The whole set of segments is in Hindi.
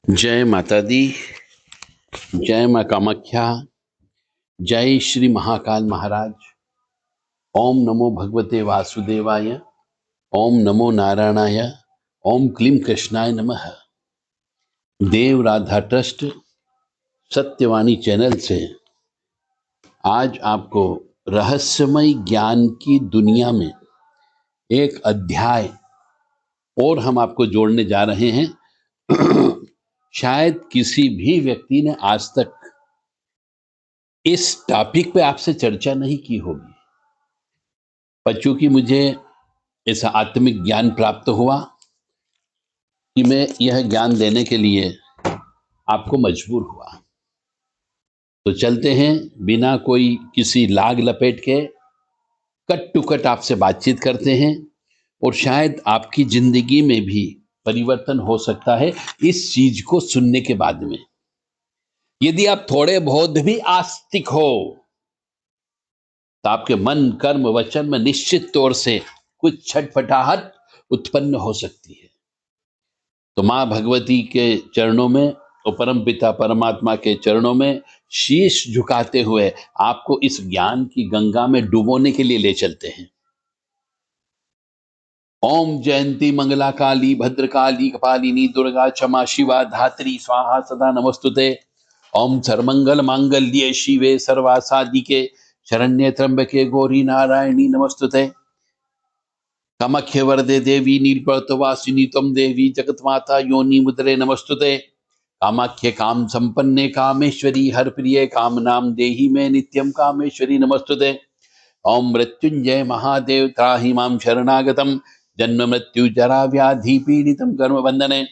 जय माता दी। जय माँ कामाख्या। जय श्री महाकाल महाराज। ओम नमो भगवते वासुदेवाय। ओम नमो नारायणाय। ओम क्लीम कृष्णाय नमः। देव राधा ट्रस्ट सत्यवाणी चैनल से आज आपको रहस्यमय ज्ञान की दुनिया में एक अध्याय और हम आपको जोड़ने जा रहे हैं। शायद किसी भी व्यक्ति ने आज तक इस टॉपिक पे आपसे चर्चा नहीं की होगी, पर चूंकि मुझे ऐसा आत्मिक ज्ञान प्राप्त हुआ कि मैं यह ज्ञान देने के लिए आपको मजबूर हुआ। तो चलते हैं, बिना कोई किसी लाग लपेट के कट टू कट आपसे बातचीत करते हैं और शायद आपकी जिंदगी में भी परिवर्तन हो सकता है इस चीज को सुनने के बाद में। यदि आप थोड़े बहुत भी आस्तिक हो तो आपके मन कर्म वचन में निश्चित तौर से कुछ छटपटाहट उत्पन्न हो सकती है। तो मां भगवती के चरणों में और परम पिता परमात्मा के चरणों में शीश झुकाते हुए आपको इस ज्ञान की गंगा में डुबोने के लिए ले चलते हैं। ओम जयंती मंगला काली भद्रकाली कपालिनी दुर्गा क्षमा शिवा धात्री स्वाहा सदा नमस्तुते। ओम सर्वमंगल मांगल्ये शिवे सर्वासादिके शरण्ये त्र्यंबके गौरी नारायणी नमस्तुते। कामाख्ये वरदे देवी नीलपर्वतवासिनी त्वं देवी जगन्माता योनि मुद्रे नमस्तुते। कामाख्ये काम संपन्ने कामेश्वरी हर प्रिय काम नाम देहि में नित्यम कामेश्वरी नमस्तुते। ओम मृत्युंजय महादेव त्राहि मां शरणागतम जन्म मृत्यु जरा व्याधि पीड़ितम कर्म बंधने।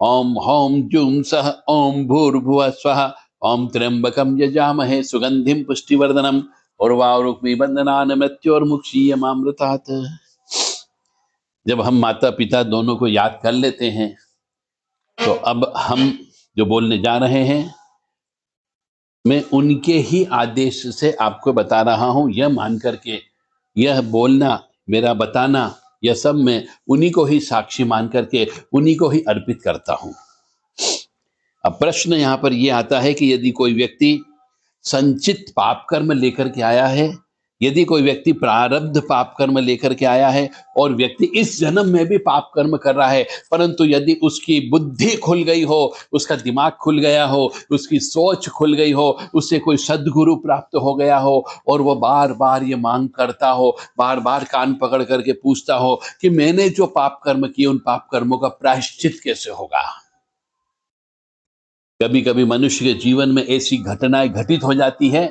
ओम हौम जूम सह ओम भूर्भुवः स्वः ओम त्र्यंबकम यजामहे सुगंधिम पुष्टिवर्धनम उर्वारुक्मी बंधनान मृत्योर्मुक्षीयमामृतात्। जब हम माता पिता दोनों को याद कर लेते हैं तो अब हम जो बोलने जा रहे हैं मैं उनके ही आदेश से आपको बता रहा हूं, यह मान करके यह बोलना मेरा बताना यह सब मैं उन्हीं को ही साक्षी मान करके उन्हीं को ही अर्पित करता हूं। अब प्रश्न यहां पर यह आता है कि यदि कोई व्यक्ति संचित पाप कर्म लेकर के आया है, यदि कोई व्यक्ति प्रारब्ध पाप कर्म लेकर के आया है और व्यक्ति इस जन्म में भी पाप कर्म कर रहा है, परंतु यदि उसकी बुद्धि खुल गई हो, उसका दिमाग खुल गया हो, उसकी सोच खुल गई हो, उससे कोई सद्गुरु प्राप्त हो गया हो और वो बार बार ये मांग करता हो, बार बार कान पकड़ करके पूछता हो कि मैंने जो पाप कर्म किए उन पाप कर्मों का प्रायश्चित कैसे होगा। कभी कभी मनुष्य के जीवन में ऐसी घटनाएं घटित हो जाती है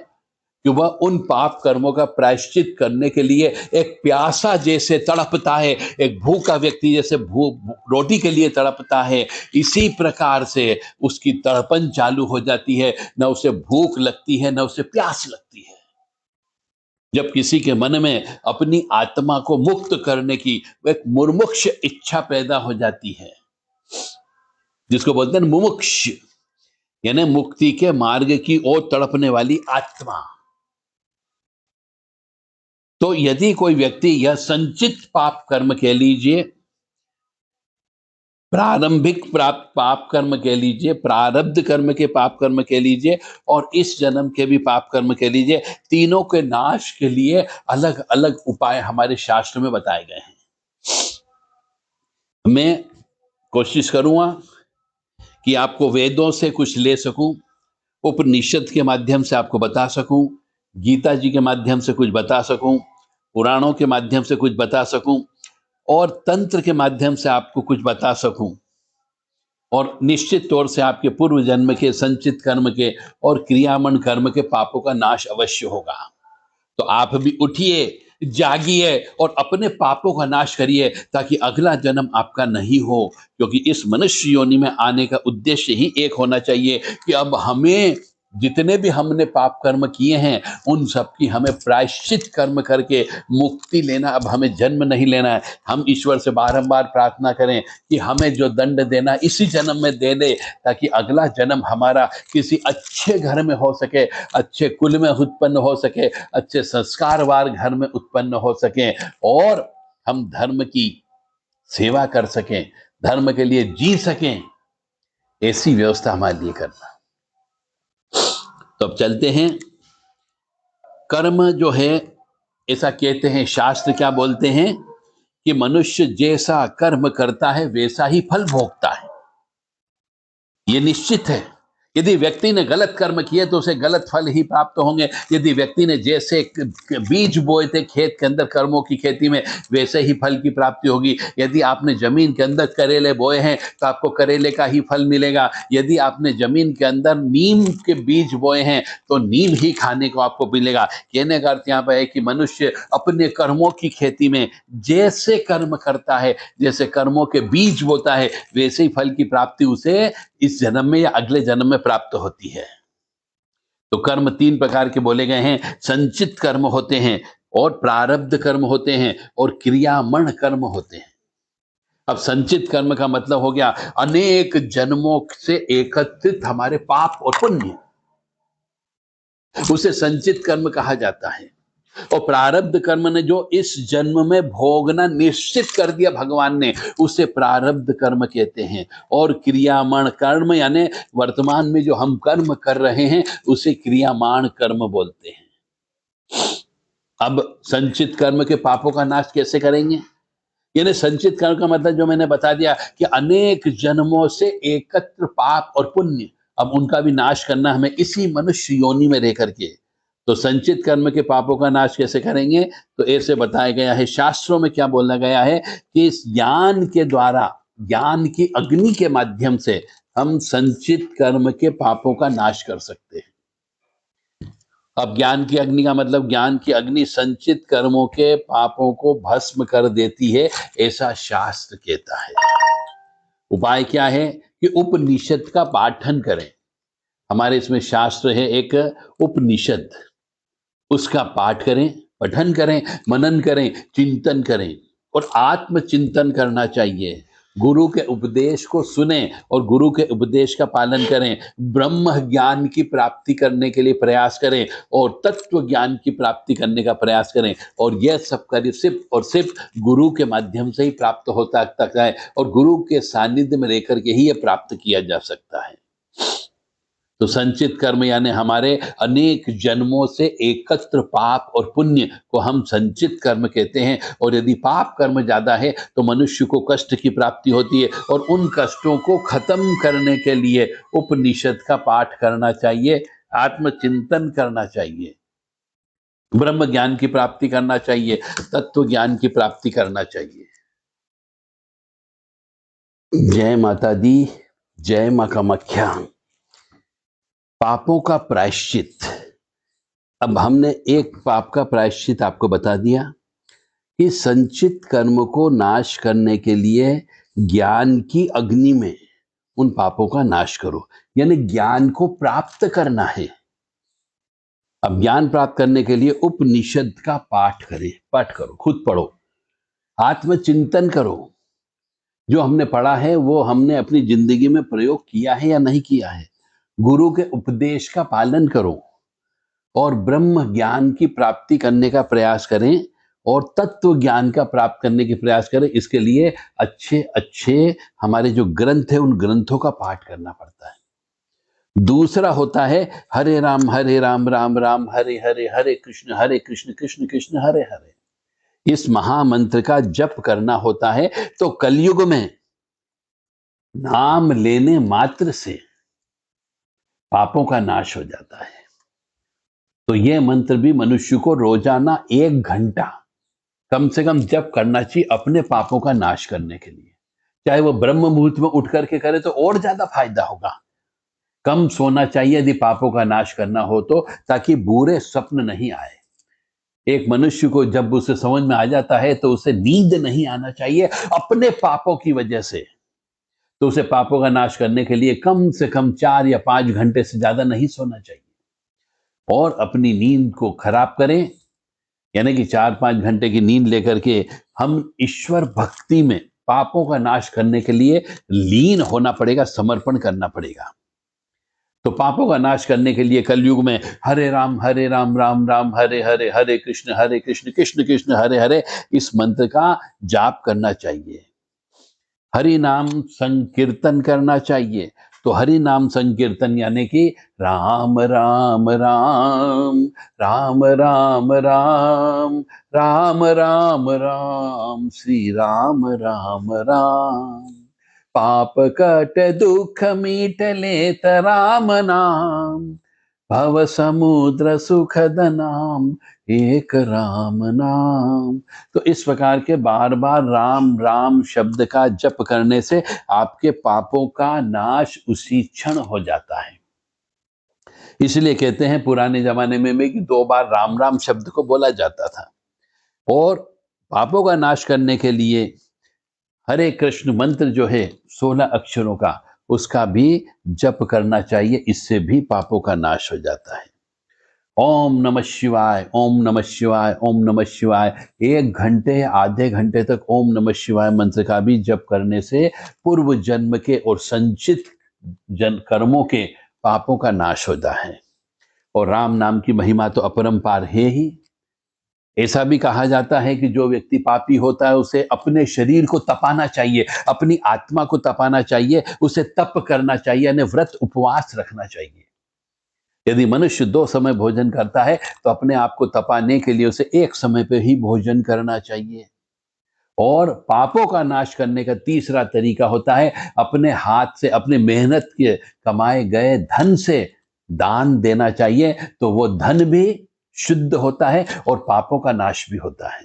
कि वह उन पाप कर्मों का प्रायश्चित करने के लिए एक प्यासा जैसे तड़पता है, एक भूखा व्यक्ति जैसे रोटी के लिए तड़पता है, इसी प्रकार से उसकी तड़पन चालू हो जाती है। न उसे भूख लगती है न उसे प्यास लगती है। जब किसी के मन में अपनी आत्मा को मुक्त करने की एक मुमुक्ष इच्छा पैदा हो जाती है, जिसको बोलते हैं मुमुक्ष, यानी मुक्ति के मार्ग की ओर तड़पने वाली आत्मा, तो यदि कोई व्यक्ति यह संचित पाप कर्म कह लीजिए, प्रारंभिक पाप कर्म कह लीजिए, प्रारब्ध कर्म के पाप कर्म कह लीजिए और इस जन्म के भी पाप कर्म कह लीजिए, तीनों के नाश के लिए अलग अलग उपाय हमारे शास्त्र में बताए गए हैं। मैं कोशिश करूंगा कि आपको वेदों से कुछ ले सकूं, उपनिषद के माध्यम से आपको बता सकूं, गीता जी के माध्यम से कुछ बता सकूं, पुराणों के माध्यम से कुछ बता सकूं और तंत्र के माध्यम से आपको कुछ बता सकूं, और निश्चित तौर से आपके पूर्व जन्म के संचित कर्म के और क्रियामण कर्म के पापों का नाश अवश्य होगा। तो आप भी उठिए, जागिए और अपने पापों का नाश करिए ताकि अगला जन्म आपका नहीं हो, क्योंकि इस मनुष्य योनि में आने का उद्देश्य ही एक होना चाहिए कि अब हमें जितने भी हमने पाप कर्म किए हैं उन सब की हमें प्रायश्चित कर्म करके मुक्ति लेना, अब हमें जन्म नहीं लेना है। हम ईश्वर से बारंबार प्रार्थना करें कि हमें जो दंड देना इसी जन्म में दे दे, ताकि अगला जन्म हमारा किसी अच्छे घर में हो सके, अच्छे कुल में उत्पन्न हो सके, अच्छे संस्कारवार घर में उत्पन्न हो सके और हम धर्म की सेवा कर सकें, धर्म के लिए जी सकें। ऐसी व्यवस्था हमारे लिए करना। तो अब चलते हैं। कर्म जो है, ऐसा कहते हैं शास्त्र, क्या बोलते हैं कि मनुष्य जैसा कर्म करता है वैसा ही फल भोगता है। ये निश्चित है। यदि व्यक्ति ने गलत कर्म किए तो उसे गलत फल ही प्राप्त होंगे। यदि व्यक्ति ने जैसे बीज बोए थे खेत के अंदर, कर्मों की खेती में, वैसे ही फल की प्राप्ति होगी। यदि आपने जमीन के अंदर करेले बोए हैं तो आपको करेले का ही फल मिलेगा। यदि आपने जमीन के अंदर नीम के बीज बोए हैं तो नीम ही खाने को आपको मिलेगा। कहने का अर्थ यहाँ पर है कि मनुष्य अपने कर्मों की खेती में जैसे कर्म करता है, जैसे कर्मों के बीज बोता है, वैसे ही फल की प्राप्ति उसे इस जन्म में या अगले जन्म में प्राप्त होती है। तो कर्म 3 प्रकार के बोले गए हैं। संचित कर्म होते हैं, और प्रारब्ध कर्म होते हैं, और क्रियामण कर्म होते हैं। अब संचित कर्म का मतलब हो गया अनेक जन्मों से एकत्रित हमारे पाप और पुण्य, उसे संचित कर्म कहा जाता है। और प्रारब्ध कर्म ने जो इस जन्म में भोगना निश्चित कर दिया भगवान ने, उसे प्रारब्ध कर्म कहते हैं। और क्रियामाण कर्म यानी वर्तमान में जो हम कर्म कर रहे हैं उसे क्रियामाण कर्म बोलते हैं। अब संचित कर्म के पापों का नाश कैसे करेंगे? यानी संचित कर्म का मतलब जो मैंने बता दिया कि अनेक जन्मों से एकत्र पाप और पुण्य, अब उनका भी नाश करना हमें इसी मनुष्य योनि में रह करके। तो संचित कर्म के पापों का नाश कैसे करेंगे? तो ऐसे बताया गया है शास्त्रों में, क्या बोला गया है कि इस ज्ञान के द्वारा, ज्ञान की अग्नि के माध्यम से हम संचित कर्म के पापों का नाश कर सकते हैं। अब ज्ञान की अग्नि का मतलब, ज्ञान की अग्नि संचित कर्मों के पापों को भस्म कर देती है, ऐसा शास्त्र कहता है। उपाय क्या है कि उपनिषद का पाठन करें। हमारे इसमें शास्त्र है एक उपनिषद, उसका पाठ करें, पठन करें, मनन करें, चिंतन करें, और आत्मचिंतन करना चाहिए। गुरु के उपदेश को सुने और गुरु के उपदेश का पालन करें। ब्रह्म ज्ञान की प्राप्ति करने के लिए प्रयास करें और तत्व ज्ञान की प्राप्ति करने का प्रयास करें। और यह सब कार्य सिर्फ और सिर्फ गुरु के माध्यम से ही प्राप्त होता है, और गुरु के सानिध्य में रहकर के ही यह प्राप्त किया जा सकता है। तो संचित कर्म यानी हमारे अनेक जन्मों से एकत्र पाप और पुण्य को हम संचित कर्म कहते हैं। और यदि पाप कर्म ज्यादा है तो मनुष्य को कष्ट की प्राप्ति होती है, और उन कष्टों को खत्म करने के लिए उपनिषद का पाठ करना चाहिए, आत्मचिंतन करना चाहिए, ब्रह्म ज्ञान की प्राप्ति करना चाहिए, तत्व ज्ञान की प्राप्ति करना चाहिए। जय माता दी, जय मां कामाख्या। पापों का प्रायश्चित। अब हमने एक पाप का प्रायश्चित आपको बता दिया कि संचित कर्म को नाश करने के लिए ज्ञान की अग्नि में उन पापों का नाश करो, यानी ज्ञान को प्राप्त करना है। अब ज्ञान प्राप्त करने के लिए उपनिषद का पाठ करो, खुद पढ़ो, आत्मचिंतन करो। जो हमने पढ़ा है वो हमने अपनी जिंदगी में प्रयोग किया है या नहीं किया है। गुरु के उपदेश का पालन करो और ब्रह्म ज्ञान की प्राप्ति करने का प्रयास करें, और तत्व ज्ञान का प्राप्त करने के प्रयास करें। इसके लिए अच्छे अच्छे हमारे जो ग्रंथ है उन ग्रंथों का पाठ करना पड़ता है। दूसरा होता है हरे राम राम राम हरे हरे, हरे कृष्ण कृष्ण कृष्ण हरे हरे। इस महामंत्र का जप करना होता है। तो कलयुग में नाम लेने मात्र से पापों का नाश हो जाता है। तो यह मंत्र भी मनुष्य को रोजाना 1 घंटा कम से कम जप करना चाहिए अपने पापों का नाश करने के लिए। चाहे वो ब्रह्म मुहूर्त में उठ करके करे तो और ज्यादा फायदा होगा। कम सोना चाहिए यदि पापों का नाश करना हो तो, ताकि बुरे स्वप्न नहीं आए। एक मनुष्य को जब उसे समझ में आ जाता है तो उसे नींद नहीं आना चाहिए अपने पापों की वजह से। तो उसे पापों का नाश करने के लिए कम से कम 4 या 5 घंटे से ज्यादा नहीं सोना चाहिए। और अपनी नींद को खराब करें, यानी कि 4-5 घंटे की नींद लेकर के हम ईश्वर भक्ति में पापों का नाश करने के लिए लीन होना पड़ेगा, समर्पण करना पड़ेगा। तो पापों का नाश करने के लिए कलयुग में हरे राम राम राम हरे हरे, हरे कृष्ण कृष्ण कृष्ण हरे हरे, इस मंत्र का जाप करना चाहिए। हरि नाम संकीर्तन करना चाहिए, तो हरि नाम संकीर्तन यानी कि राम राम राम राम राम राम राम राम राम श्री राम राम राम। पाप कट दुख मीट लेत राम नाम, भव समुद्र सुखद नाम एक राम नाम। तो इस प्रकार के बार बार राम राम शब्द का जप करने से आपके पापों का नाश उसी क्षण हो जाता है। इसलिए कहते हैं पुराने जमाने में भी कि 2 बार राम राम शब्द को बोला जाता था। और पापों का नाश करने के लिए हरे कृष्ण मंत्र जो है 16 अक्षरों का, उसका भी जप करना चाहिए, इससे भी पापों का नाश हो जाता है। ओम नमः शिवाय, ओम नमः शिवाय, ओम नमः शिवाय 1 घंटे आधे घंटे तक ओम नमः शिवाय मंत्र का भी जप करने से पूर्व जन्म के और संचित कर्मों के पापों का नाश होता है। और राम नाम की महिमा तो अपरंपार है ही। ऐसा भी कहा जाता है कि जो व्यक्ति पापी होता है उसे अपने शरीर को तपाना चाहिए, अपनी आत्मा को तपाना चाहिए, उसे तप करना चाहिए, यानी व्रत उपवास रखना चाहिए। यदि मनुष्य 2 समय भोजन करता है तो अपने आप को तपाने के लिए उसे 1 समय पे ही भोजन करना चाहिए। और पापों का नाश करने का तीसरा तरीका होता है अपने हाथ से, अपने मेहनत के कमाए गए धन से दान देना चाहिए, तो वो धन भी शुद्ध होता है और पापों का नाश भी होता है।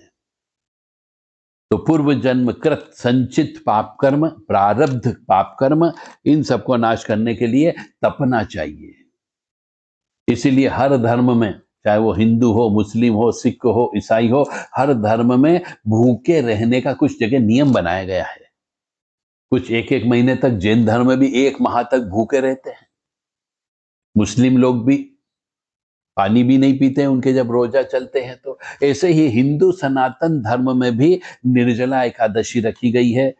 तो पूर्व जन्म कृत संचित पाप कर्म, प्रारब्ध पाप कर्म, इन सबको नाश करने के लिए तपना चाहिए। इसीलिए हर धर्म में, चाहे वो हिंदू हो, मुस्लिम हो, सिख हो, ईसाई हो, हर धर्म में भूखे रहने का कुछ जगह नियम बनाया गया है। कुछ 1-1 महीने तक, जैन धर्म में भी 1 माह तक भूखे रहते हैं। मुस्लिम लोग भी पानी भी नहीं पीते हैं उनके जब रोजा चलते हैं। तो ऐसे ही हिंदू सनातन धर्म में भी निर्जला एकादशी रखी गई है।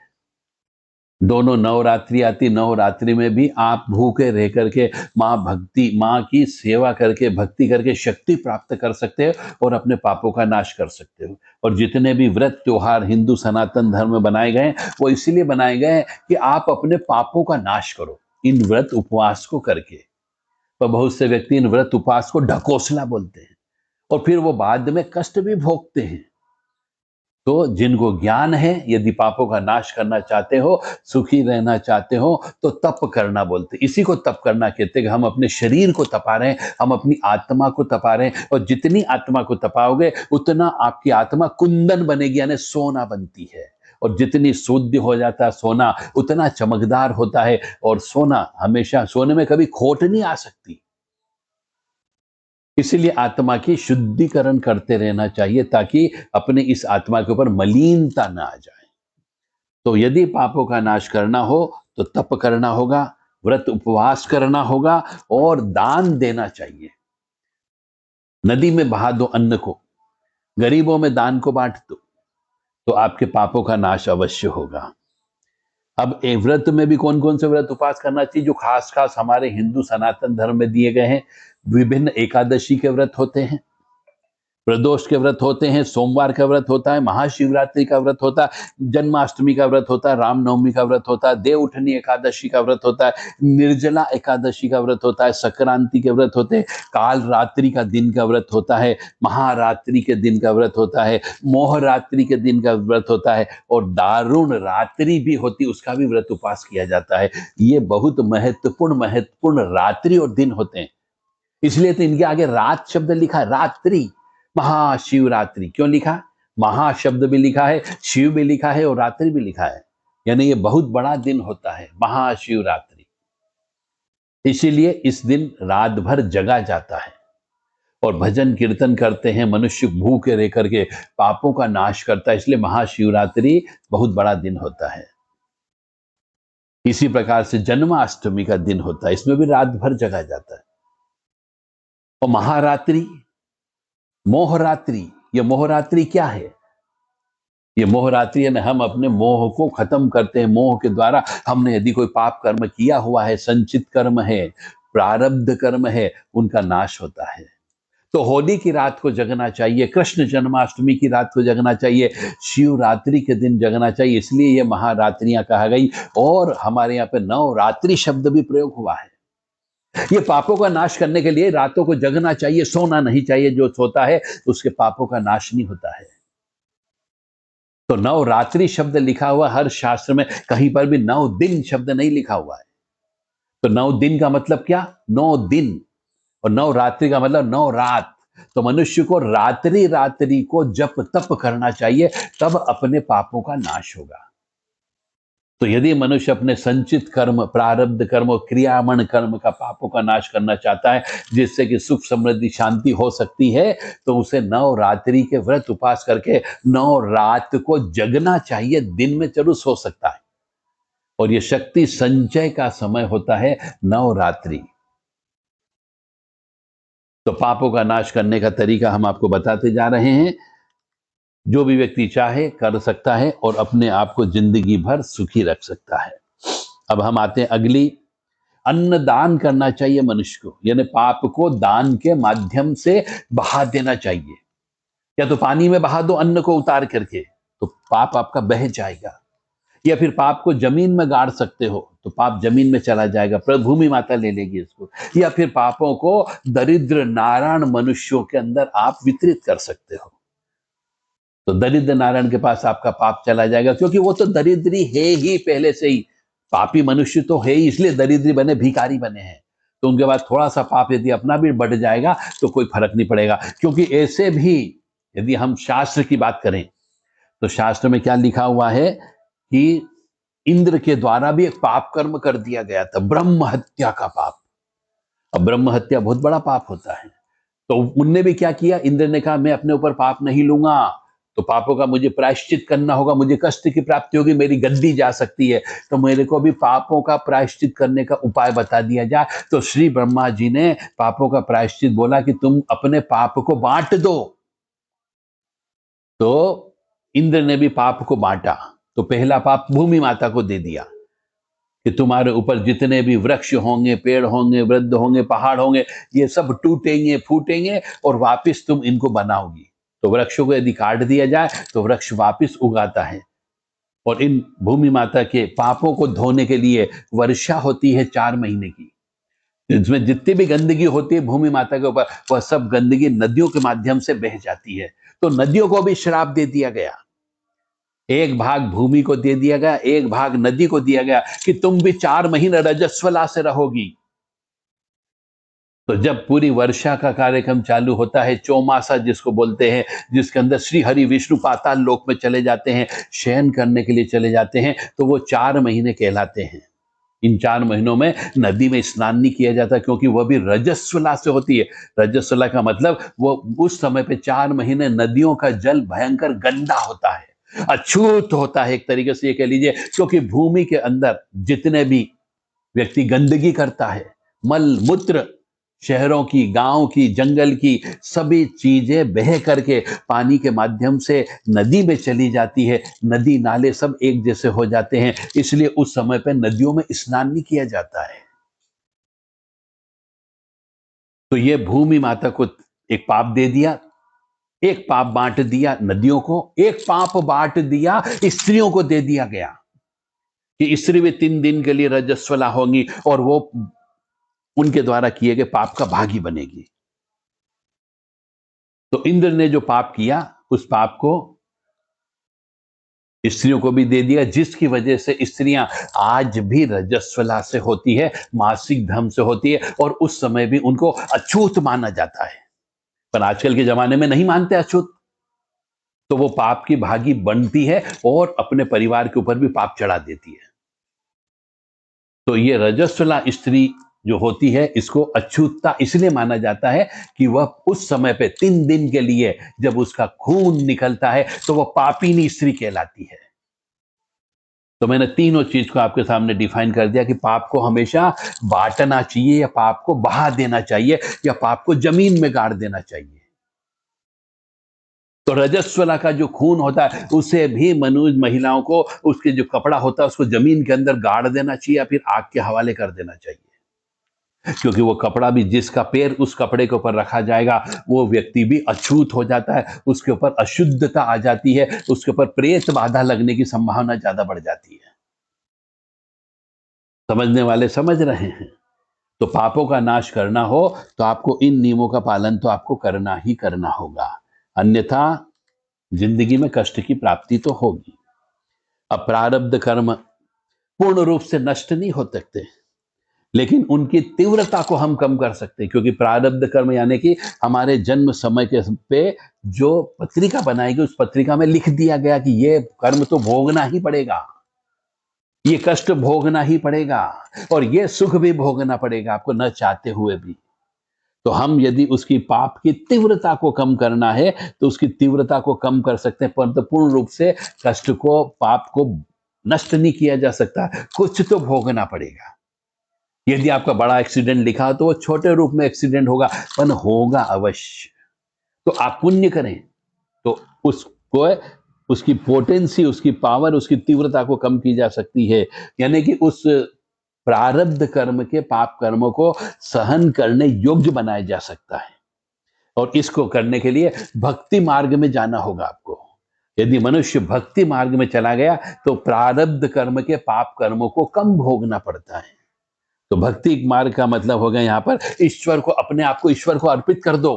दोनों नवरात्रि आती, नवरात्रि में भी आप भूखे रह करके माँ की सेवा करके, भक्ति करके शक्ति प्राप्त कर सकते हो और अपने पापों का नाश कर सकते हो। और जितने भी व्रत त्योहार हिंदू सनातन धर्म में बनाए गए हैं, वो इसीलिए बनाए गए हैं कि आप अपने पापों का नाश करो इन व्रत उपवास को करके। पर बहुत से व्यक्ति इन व्रत उपवास को ढकोसला बोलते हैं और फिर वो बाद में कष्ट भी भोगते हैं। तो जिनको ज्ञान है, यदि पापों का नाश करना चाहते हो, सुखी रहना चाहते हो, तो तप करना बोलते। इसी को तप करना कहते हैं कि हम अपने शरीर को तपा रहे हैं, हम अपनी आत्मा को तपा रहे हैं। और जितनी आत्मा को तपाओगे उतना आपकी आत्मा कुंदन बनेगी, यानी सोना बनती है। और जितनी शुद्ध हो जाता है सोना, उतना चमकदार होता है। और सोना हमेशा, सोने में कभी खोट नहीं आ सकती। इसीलिए आत्मा की शुद्धिकरण करते रहना चाहिए ताकि अपने इस आत्मा के ऊपर मलिनता ना आ जाए। तो यदि पापों का नाश करना हो तो तप करना होगा, व्रत उपवास करना होगा और दान देना चाहिए। नदी में बहा दो अन्न को, गरीबों में दान को बांट दो, तो आपके पापों का नाश अवश्य होगा। अब व्रत में भी कौन कौन से व्रत उपवास करना चाहिए जो खास खास हमारे हिंदू सनातन धर्म में दिए गए हैं। विभिन्न एकादशी के व्रत होते हैं, प्रदोष के व्रत होते हैं, सोमवार का व्रत होता है, महाशिवरात्रि का व्रत होता है, जन्माष्टमी का व्रत होता है, रामनवमी का व्रत होता है, देव उठनी एकादशी का व्रत होता है, निर्जला एकादशी का व्रत होता है, संक्रांति के व्रत होते हैं, काल रात्रि का दिन का व्रत होता है, महारात्रि के दिन का व्रत होता है, मोहरात्रि के दिन का व्रत होता है और दारुण रात्रि भी होती है, उसका भी व्रत उपवास किया जाता है। ये बहुत महत्वपूर्ण रात्रि और दिन होते हैं, इसलिए तो इनके आगे रात शब्द लिखा है, रात्रि। महाशिवरात्रि क्यों लिखा? महा शब्द भी लिखा है, शिव भी लिखा है और रात्रि भी लिखा है, यानी ये बहुत बड़ा दिन होता है महाशिवरात्रि। इसीलिए इस दिन रात भर जगा जाता है और भजन कीर्तन करते हैं, मनुष्य भूखे रह करके पापों का नाश करता है, इसलिए महाशिवरात्रि बहुत बड़ा दिन होता है। इसी प्रकार से जन्माष्टमी का दिन होता है, इसमें भी रात भर जगा जाता है। और महारात्रि, मोहरात्रि, ये मोहरात्रि क्या है? ये मोहरात्रि यानी हम अपने मोह को खत्म करते हैं। मोह के द्वारा हमने यदि कोई पाप कर्म किया हुआ है, संचित कर्म है, प्रारब्ध कर्म है, उनका नाश होता है। तो होली की रात को जगना चाहिए, कृष्ण जन्माष्टमी की रात को जगना चाहिए, शिवरात्रि के दिन जगना चाहिए, इसलिए ये महारात्रियां कहा गई। और हमारे यहाँ पे नवरात्रि शब्द भी प्रयोग हुआ है। ये पापों का नाश करने के लिए रातों को जगना चाहिए, सोना नहीं चाहिए। जो सोता है उसके पापों का नाश नहीं होता है। तो नवरात्रि शब्द लिखा हुआ हर शास्त्र में, कहीं पर भी 9 दिन शब्द नहीं लिखा हुआ है। तो 9 दिन का मतलब क्या? 9 दिन। और नवरात्रि का मतलब 9 रात। तो मनुष्य को रात्रि रात्रि को जप तप करना चाहिए, तब अपने पापों का नाश होगा। तो यदि मनुष्य अपने संचित कर्म, प्रारब्ध कर्म और क्रियामण कर्म का पापों का नाश करना चाहता है, जिससे कि सुख समृद्धि शांति हो सकती है, तो उसे नवरात्रि के व्रत उपास करके 9 रात को जगना चाहिए। दिन में जरूर सो सकता है। और यह शक्ति संचय का समय होता है नवरात्रि। तो पापों का नाश करने का तरीका हम आपको बताते जा रहे हैं। जो भी व्यक्ति चाहे कर सकता है और अपने आप को जिंदगी भर सुखी रख सकता है। अब हम आते हैं अगली। अन्न दान करना चाहिए मनुष्य को, यानी पाप को दान के माध्यम से बहा देना चाहिए। या तो पानी में बहा दो अन्न को उतार करके, तो पाप आपका बह जाएगा। या फिर पाप को जमीन में गाड़ सकते हो, तो पाप जमीन में चला जाएगा, भूमि माता ले लेगी इसको। या फिर पापों को दरिद्र नारायण मनुष्यों के अंदर आप वितरित कर सकते हो, तो दरिद्र नारायण के पास आपका पाप चला जाएगा, क्योंकि वो तो दरिद्री है ही पहले से ही। पापी मनुष्य तो है ही, इसलिए दरिद्री बने, भिखारी बने हैं। तो उनके बाद थोड़ा सा पाप यदि अपना भी बढ़ जाएगा तो कोई फर्क नहीं पड़ेगा। क्योंकि ऐसे भी यदि हम शास्त्र की बात करें, तो शास्त्र में क्या लिखा हुआ है कि इंद्र के द्वारा भी एक पाप कर्म कर दिया गया था, ब्रह्म हत्या का पाप। अब ब्रह्म हत्या बहुत बड़ा पाप होता है। तो उनने भी क्या किया, इंद्र ने कहा मैं अपने ऊपर पाप नहीं लूंगा, तो पापों का मुझे प्रायश्चित करना होगा, मुझे कष्ट की प्राप्ति होगी, मेरी गद्दी जा सकती है, तो मेरे को भी पापों का प्रायश्चित करने का उपाय बता दिया जाए। तो श्री ब्रह्मा जी ने पापों का प्रायश्चित बोला कि तुम अपने पाप को बांट दो। तो इंद्र ने भी पाप को बांटा। तो पहला पाप भूमि माता को दे दिया कि तुम्हारे ऊपर जितने भी वृक्ष होंगे, पेड़ होंगे, वृद्ध होंगे, पहाड़ होंगे, ये सब टूटेंगे फूटेंगे और वापस तुम इनको बनाओगी। तो वृक्षों को यदि काट दिया जाए तो वृक्ष वापस उगाता है। और इन भूमि माता के पापों को धोने के लिए वर्षा होती है 4 महीने की, इसमें जितनी भी गंदगी होती है भूमि माता के ऊपर, वह सब गंदगी नदियों के माध्यम से बह जाती है। तो नदियों को भी श्राप दे दिया गया। एक भाग भूमि को दे दिया गया, एक भाग नदी को दिया गया कि तुम भी 4 महीने रजस्वला से रहोगी। तो जब पूरी वर्षा का कार्यक्रम चालू होता है, चौमासा जिसको बोलते हैं, जिसके अंदर श्री हरि विष्णु पाताल लोक में चले जाते हैं, शयन करने के लिए चले जाते हैं, तो वो 4 महीने कहलाते हैं। इन 4 महीनों में नदी में स्नान नहीं किया जाता, क्योंकि वह भी रजस्वला से होती है। रजस्वला का मतलब वो उस समय पे 4 महीने नदियों का जल भयंकर गंदा होता है, अछूत होता है, एक तरीके से ये कह लीजिए। क्योंकि भूमि के अंदर जितने भी व्यक्ति गंदगी करता है, मल मूत्र, शहरों की, गांव की, जंगल की सभी चीजें बह करके पानी के माध्यम से नदी में चली जाती है। नदी नाले सब एक जैसे हो जाते हैं, इसलिए उस समय पे नदियों में स्नान नहीं किया जाता है। तो ये भूमि माता को एक पाप दे दिया, एक पाप बांट दिया नदियों को, एक पाप बांट दिया स्त्रियों को दे दिया गया कि स्त्री भी 3 दिन के लिए रजस्वला होंगी और वो उनके द्वारा किए गए पाप का भागी बनेगी। तो इंद्र ने जो पाप किया, उस पाप को स्त्रियों को भी दे दिया, जिसकी वजह से स्त्रियां आज भी रजस्वला से होती है, मासिक धर्म से होती है, और उस समय भी उनको अछूत माना जाता है। पर आजकल के जमाने में नहीं मानते अछूत, तो वो पाप की भागी बनती है और अपने परिवार के ऊपर भी पाप चढ़ा देती है। तो ये रजस्वला स्त्री जो होती है, इसको अछूतता इसलिए माना जाता है कि वह उस समय पे 3 दिन के लिए जब उसका खून निकलता है तो वह पापिनी स्त्री कहलाती है। तो मैंने तीनों चीज को आपके सामने डिफाइन कर दिया कि पाप को हमेशा बांटना चाहिए, या पाप को बहा देना चाहिए, या पाप को जमीन में गाड़ देना चाहिए। तो रजस्वला का जो खून होता है, उसे भी मनुष्य महिलाओं को उसके जो कपड़ा होता है उसको जमीन के अंदर गाड़ देना चाहिए, या फिर आग के हवाले कर देना चाहिए। क्योंकि वो कपड़ा भी, जिसका पैर उस कपड़े के ऊपर रखा जाएगा वो व्यक्ति भी अछूत हो जाता है, उसके ऊपर अशुद्धता आ जाती है, उसके ऊपर प्रेत बाधा लगने की संभावना ज्यादा बढ़ जाती है। समझने वाले समझ रहे हैं। तो पापों का नाश करना हो तो आपको इन नियमों का पालन तो आपको करना ही करना होगा, अन्यथा जिंदगी में कष्ट की प्राप्ति तो होगी। अब प्रारब्ध कर्म पूर्ण रूप से नष्ट नहीं हो सकते, लेकिन उनकी तीव्रता को हम कम कर सकते हैं, क्योंकि प्रारब्ध कर्म यानी कि हमारे जन्म समय के पे जो पत्रिका बनाएगी उस पत्रिका में लिख दिया गया कि ये कर्म तो भोगना ही पड़ेगा, ये कष्ट भोगना ही पड़ेगा और ये सुख भी भोगना पड़ेगा आपको न चाहते हुए भी। तो हम यदि उसकी पाप की तीव्रता को कम करना है तो उसकी तीव्रता को कम कर सकते हैं, परंतु पूर्ण रूप से कष्ट को, पाप को नष्ट नहीं किया जा सकता, कुछ तो भोगना पड़ेगा। यदि आपका बड़ा एक्सीडेंट लिखा तो वो छोटे रूप में एक्सीडेंट होगा, पर होगा अवश्य। तो आप पुण्य करें तो उसको, उसकी पोटेंसी, उसकी पावर, उसकी तीव्रता को कम की जा सकती है, यानी कि उस प्रारब्ध कर्म के, पाप कर्मों को सहन करने योग्य बनाया जा सकता है। और इसको करने के लिए भक्ति मार्ग में जाना होगा आपको। यदि मनुष्य भक्ति मार्ग में चला गया तो प्रारब्ध कर्म के, पाप कर्मों को कम भोगना पड़ता है। तो भक्ति मार्ग का मतलब हो गया यहाँ पर ईश्वर को, अपने आप को ईश्वर को अर्पित कर दो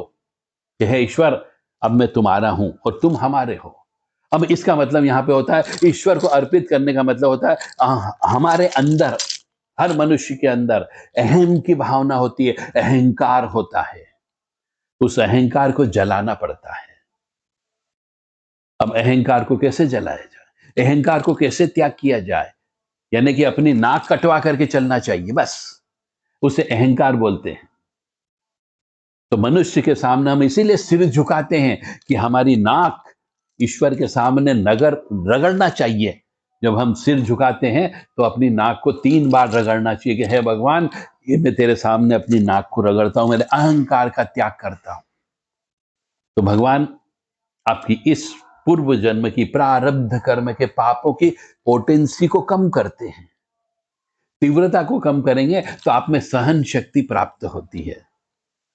कि हे ईश्वर, अब मैं तुम्हारा हूं और तुम हमारे हो। अब इसका मतलब यहाँ पे होता है, ईश्वर को अर्पित करने का मतलब होता है हमारे अंदर, हर मनुष्य के अंदर अहम की भावना होती है, अहंकार होता है, उस अहंकार को जलाना पड़ता है। अब अहंकार को कैसे जलाया जाए, अहंकार को कैसे त्याग किया जाए, यानी कि अपनी नाक कटवा करके चलना चाहिए, बस उसे अहंकार बोलते हैं। तो मनुष्य के सामने हम इसीलिए सिर झुकाते हैं कि हमारी नाक ईश्वर के सामने रगड़ना चाहिए। जब हम सिर झुकाते हैं तो अपनी नाक को 3 बार रगड़ना चाहिए कि हे भगवान, ये मैं तेरे सामने अपनी नाक को रगड़ता हूं, मेरे अहंकार का त्याग करता हूं। तो भगवान आपकी इस पूर्व जन्म की प्रारब्ध कर्म के पापों की पोटेंसी को कम करते हैं, तीव्रता को कम करेंगे तो आप में सहन शक्ति प्राप्त होती है।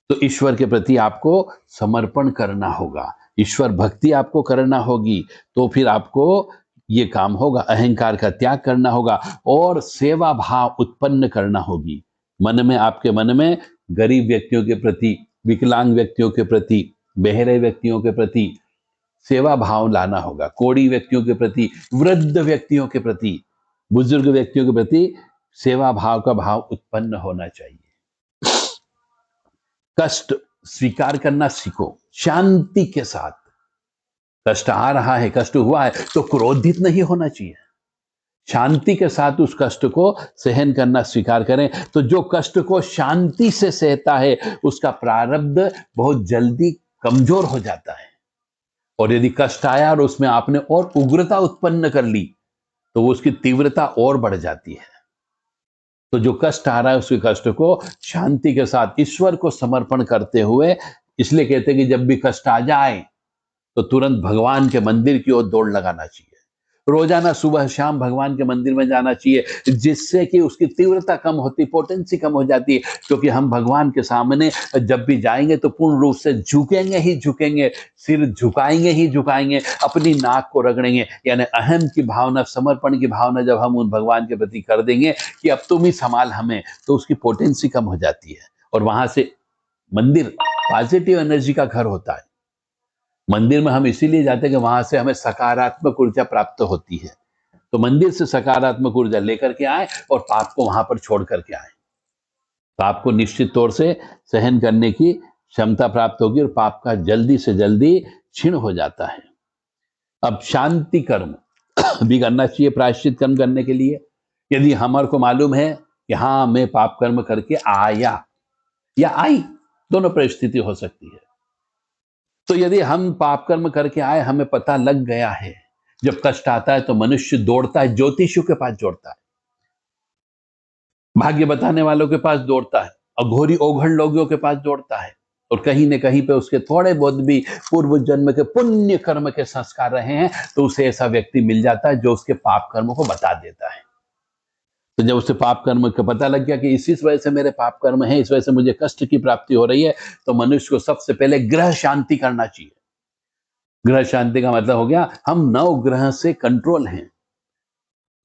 तो ईश्वर के प्रति आपको समर्पण करना होगा, ईश्वर भक्ति आपको करना होगी, तो फिर आपको ये काम होगा, अहंकार का त्याग करना होगा और सेवा भाव उत्पन्न करना होगी। मन में, आपके मन में गरीब व्यक्तियों के प्रति, विकलांग व्यक्तियों के प्रति, बहरे व्यक्तियों के प्रति सेवा भाव लाना होगा, कोढ़ी व्यक्तियों के प्रति, वृद्ध व्यक्तियों के प्रति, बुजुर्ग व्यक्तियों के प्रति सेवा भाव का भाव उत्पन्न होना चाहिए। कष्ट स्वीकार करना सीखो शांति के साथ। कष्ट आ रहा है, कष्ट हुआ है तो क्रोधित नहीं होना चाहिए, शांति के साथ उस कष्ट को सहन करना स्वीकार करें। तो जो कष्ट को शांति से सहता है उसका प्रारब्ध बहुत जल्दी कमजोर हो जाता है, और यदि कष्ट आया और उसमें आपने और उग्रता उत्पन्न कर ली तो वो उसकी तीव्रता और बढ़ जाती है। तो जो कष्ट आ रहा है उसके कष्ट को शांति के साथ ईश्वर को समर्पण करते हुए, इसलिए कहते हैं कि जब भी कष्ट आ जाए तो तुरंत भगवान के मंदिर की ओर दौड़ लगाना चाहिए, रोजाना सुबह शाम भगवान के मंदिर में जाना चाहिए, जिससे कि उसकी तीव्रता कम होती, पोटेंसी कम हो जाती है। क्योंकि हम भगवान के सामने जब भी जाएंगे तो पूर्ण रूप से झुकेंगे ही झुकेंगे, सिर झुकाएंगे ही झुकाएंगे, अपनी नाक को रगड़ेंगे, यानी अहम की भावना, समर्पण की भावना जब हम उन भगवान के प्रति कर देंगे कि अब तुम ही संभाल हमें, तो उसकी पोटेंसी कम हो जाती है। और वहां से मंदिर पॉजिटिव एनर्जी का घर होता है। मंदिर में हम इसीलिए जाते हैं कि वहां से हमें सकारात्मक ऊर्जा प्राप्त होती है। तो मंदिर से सकारात्मक ऊर्जा लेकर के आए और पाप को वहां पर छोड़ करके आए, पाप को निश्चित तौर से सहन करने की क्षमता प्राप्त होगी और पाप का जल्दी से जल्दी क्षीण हो जाता है। अब शांति कर्म भी करना चाहिए प्रायश्चित कर्म करने के लिए। यदि हमारे को मालूम है कि हाँ मैं पाप कर्म करके आया या आई, दोनों परिस्थिति हो सकती है, तो यदि हम पाप कर्म करके आए, हमें पता लग गया है, जब कष्ट आता है तो मनुष्य दौड़ता है, ज्योतिषियों के पास दौड़ता है, भाग्य बताने वालों के पास दौड़ता है, अघोरी ओघड़ लोगों के पास दौड़ता है, और कहीं न कहीं पे उसके थोड़े बहुत भी पूर्व जन्म के पुण्य कर्म के संस्कार रहे हैं तो उसे ऐसा व्यक्ति मिल जाता है जो उसके पाप कर्मों को बता देता है। तो जब उसे पाप कर्म का पता लग गया कि इसी वजह से मेरे पाप कर्म है, इस वजह से मुझे कष्ट की प्राप्ति हो रही है, तो मनुष्य को सबसे पहले ग्रह शांति करना चाहिए। ग्रह शांति का मतलब हो गया हम नवग्रह से कंट्रोल हैं,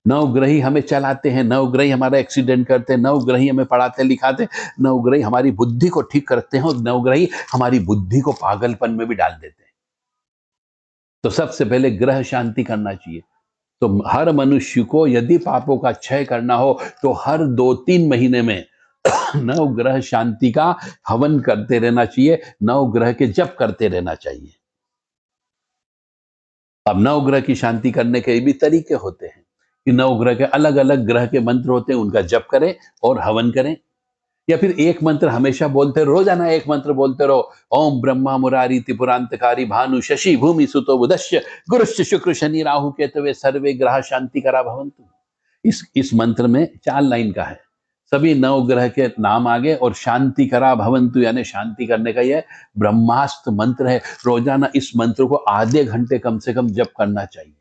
नवग्रही हमें चलाते हैं, नवग्रही हमारा एक्सीडेंट करते हैं, नवग्रही हमें पढ़ाते लिखाते, नवग्रही हमारी बुद्धि को ठीक करते हैं और नवग्रही हमारी बुद्धि को पागलपन में भी डाल देते हैं। तो सबसे पहले ग्रह शांति करना चाहिए। तो हर मनुष्य को यदि पापों का क्षय करना हो तो हर 2-3 महीने में नवग्रह शांति का हवन करते रहना चाहिए, नवग्रह के जप करते रहना चाहिए। अब नवग्रह की शांति करने के भी तरीके होते हैं कि नवग्रह के अलग अलग ग्रह के मंत्र होते हैं, उनका जप करें और हवन करें, या फिर एक मंत्र हमेशा बोलते रहो, रोजाना एक मंत्र बोलते रहो, ओम ब्रह्मा मुरारी त्रिपुरांतकारी भानु शशि भूमि सुतो बुधश्य गुरुश्च शुक्र शनि राहु केतवे सर्वे ग्रह शांति करा भवन्तु। इस मंत्र में 4 लाइन का है, सभी नवग्रह के नाम आगे और शांति करा भवन्तु यानी शांति करने का यह ब्रह्मास्त्र मंत्र है। रोजाना इस मंत्र को आधे घंटे कम से कम जप करना चाहिए,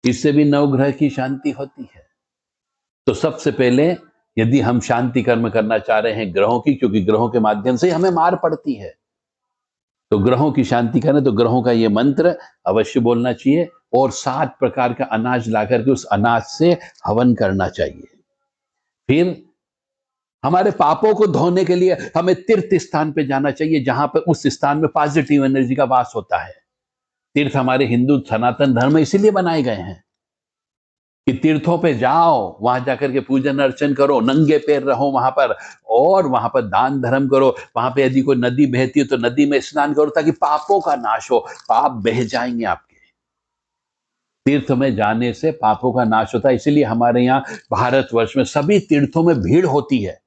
इससे भी नवग्रह की शांति होती है। तो सबसे पहले यदि हम शांति कर्म करना चाह रहे हैं ग्रहों की, क्योंकि ग्रहों के माध्यम से हमें मार पड़ती है, तो ग्रहों की शांति करें तो ग्रहों का ये मंत्र अवश्य बोलना चाहिए और 7 प्रकार का अनाज लाकर के उस अनाज से हवन करना चाहिए। फिर हमारे पापों को धोने के लिए हमें तीर्थ स्थान पे जाना चाहिए, जहां पर उस स्थान में पॉजिटिव एनर्जी का वास होता है। तीर्थ हमारे हिंदू सनातन धर्म में इसीलिए बनाए गए हैं कि तीर्थों पे जाओ, वहां जाकर के पूजन अर्चन करो, नंगे पैर रहो वहां पर, और वहां पर दान धर्म करो। वहां पे यदि कोई नदी बहती हो तो नदी में स्नान करो ताकि पापों का नाश हो, पाप बह जाएंगे आपके। तीर्थ में जाने से पापों का नाश होता है, इसीलिए हमारे यहाँ भारतवर्ष में सभी तीर्थों में भीड़ होती है।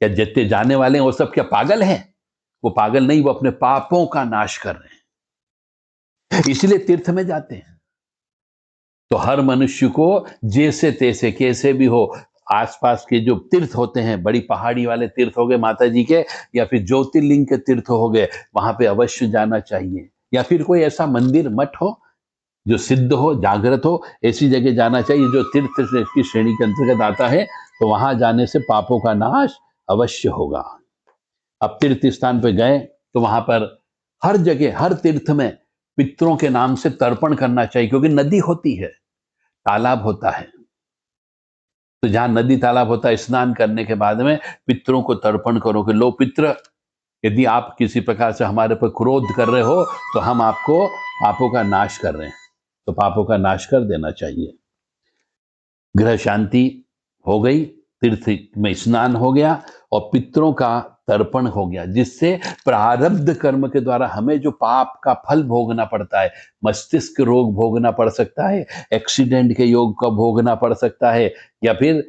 क्या जितने जाने वाले हैं वो सब क्या पागल हैं? वो पागल नहीं, वो अपने पापों का नाश कर रहे हैं, इसलिए तीर्थ में जाते हैं। तो हर मनुष्य को जैसे तैसे कैसे भी हो, आसपास के जो तीर्थ होते हैं, बड़ी पहाड़ी वाले तीर्थ हो गए माता जी के, या फिर ज्योतिर्लिंग के तीर्थ हो गए, वहां पे अवश्य जाना चाहिए। या फिर कोई ऐसा मंदिर मठ हो जो सिद्ध हो, जागृत हो, ऐसी जगह जाना चाहिए जो तीर्थ की श्रेणी के अंतर्गत आता है, तो वहां जाने से पापों का नाश अवश्य होगा। अब तीर्थ स्थान पे गए तो वहां पर हर जगह हर तीर्थ में पितरों के नाम से तर्पण करना चाहिए, क्योंकि नदी होती है, तालाब होता है। तो जहां नदी तालाब होता है, स्नान करने के बाद में पितरों को तर्पण करो कि लो पित्र, यदि आप किसी प्रकार से हमारे पर क्रोध कर रहे हो तो हम आपको पापों का नाश कर रहे हैं, तो पापों का नाश कर देना चाहिए। ग्रह शांति हो गई, तीर्थ में स्नान हो गया और पितरों का तर्पण हो गया, जिससे प्रारब्ध कर्म के द्वारा हमें जो पाप का फल भोगना पड़ता है, मस्तिष्क रोग भोगना पड़ सकता है, एक्सीडेंट के योग का भोगना पड़ सकता है, या फिर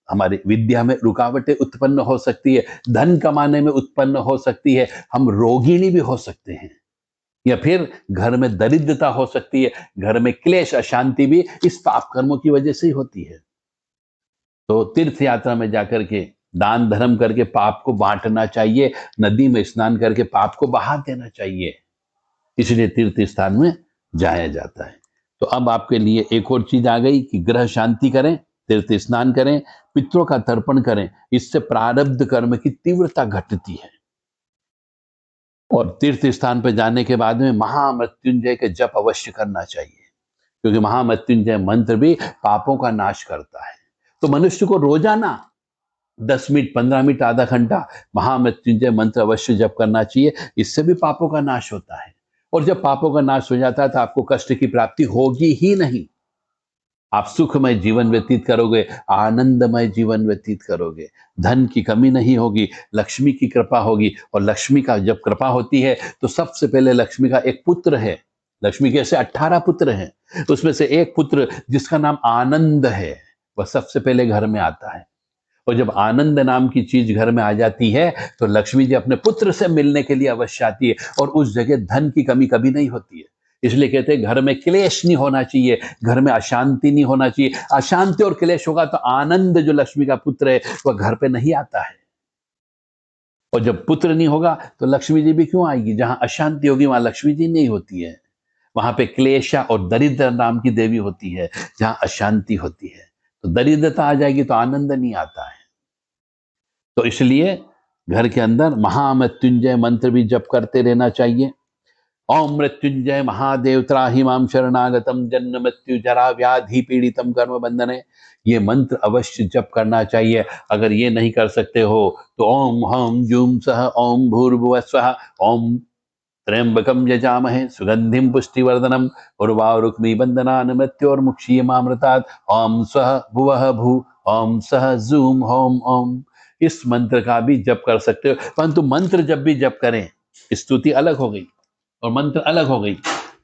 हमारी विद्या में रुकावटें उत्पन्न हो सकती है, धन कमाने में उत्पन्न हो सकती है, हम रोगिणी भी हो सकते हैं, या फिर घर में दरिद्रता हो सकती है, घर में क्लेश अशांति भी इस पाप कर्मों की वजह से ही होती है। तो तीर्थ यात्रा में जाकर के दान धर्म करके पाप को बांटना चाहिए, नदी में स्नान करके पाप को बहा देना चाहिए, इसलिए तीर्थ स्थान में जाया जाता है। तो अब आपके लिए एक और चीज आ गई कि ग्रह शांति करें, तीर्थ स्नान करें, पितरों का तर्पण करें, इससे प्रारब्ध कर्म की तीव्रता घटती है। और तीर्थ स्थान पर जाने के बाद में महामृत्युंजय के जप अवश्य करना चाहिए, क्योंकि महामृत्युंजय मंत्र भी पापों का नाश करता है। तो मनुष्य को रोजाना 10 मिनट, 15 मिनट, आधा घंटा महामृत्युंजय मंत्र अवश्य जप करना चाहिए, इससे भी पापों का नाश होता है। और जब पापों का नाश हो जाता है तो आपको कष्ट की प्राप्ति होगी ही नहीं, आप सुखमय जीवन व्यतीत करोगे, आनंदमय जीवन व्यतीत करोगे, धन की कमी नहीं होगी, लक्ष्मी की कृपा होगी। और लक्ष्मी का जब कृपा होती है तो सबसे पहले लक्ष्मी का एक पुत्र है, लक्ष्मी के ऐसे 18 पुत्र हैं, उसमें से एक पुत्र जिसका नाम आनंद है, वह सबसे पहले घर में आता है। और जब आनंद नाम की चीज घर में आ जाती है तो लक्ष्मी जी अपने पुत्र से मिलने के लिए अवश्य आती है, और उस जगह धन की कमी कभी नहीं होती है। इसलिए कहते हैं घर में क्लेश नहीं होना चाहिए, घर में अशांति नहीं होना चाहिए। अशांति और क्लेश होगा तो आनंद जो लक्ष्मी का पुत्र है वह घर पे नहीं आता है, और जब पुत्र नहीं होगा तो लक्ष्मी जी भी क्यों आएगी? जहां अशांति होगी वहां लक्ष्मी जी नहीं होती है, वहां पे क्लेशा और दरिद्र नाम की देवी होती है जहां अशांति होती है। तो दरिद्रता आ जाएगी तो आनंद नहीं आता है। तो इसलिए घर के अंदर महामृत्युंजय मंत्र भी जप करते रहना चाहिए। ओम मृत्युंजय महादेव त्राहि मां शरणागतम जन्म मृत्यु जरा व्याधि पीड़ितम कर्म बंधने, ये मंत्र अवश्य जप करना चाहिए। अगर ये नहीं कर सकते हो तो ओम हम जूम सह ओम भूर्भुवः स्वः ओम त्र्यंबकम यजामहे सुगंधिम पुष्टिवर्धनम उर्वारुक्मी बंधनान मृत्योर्मुक्षीयमामृतात् ओम स्वः भुवः भू ओम सह जूम होम ओम। इस मंत्र का भी जप कर सकते हो, परंतु मंत्र जब भी जप करें, स्तुति अलग हो गई और मंत्र अलग हो गई।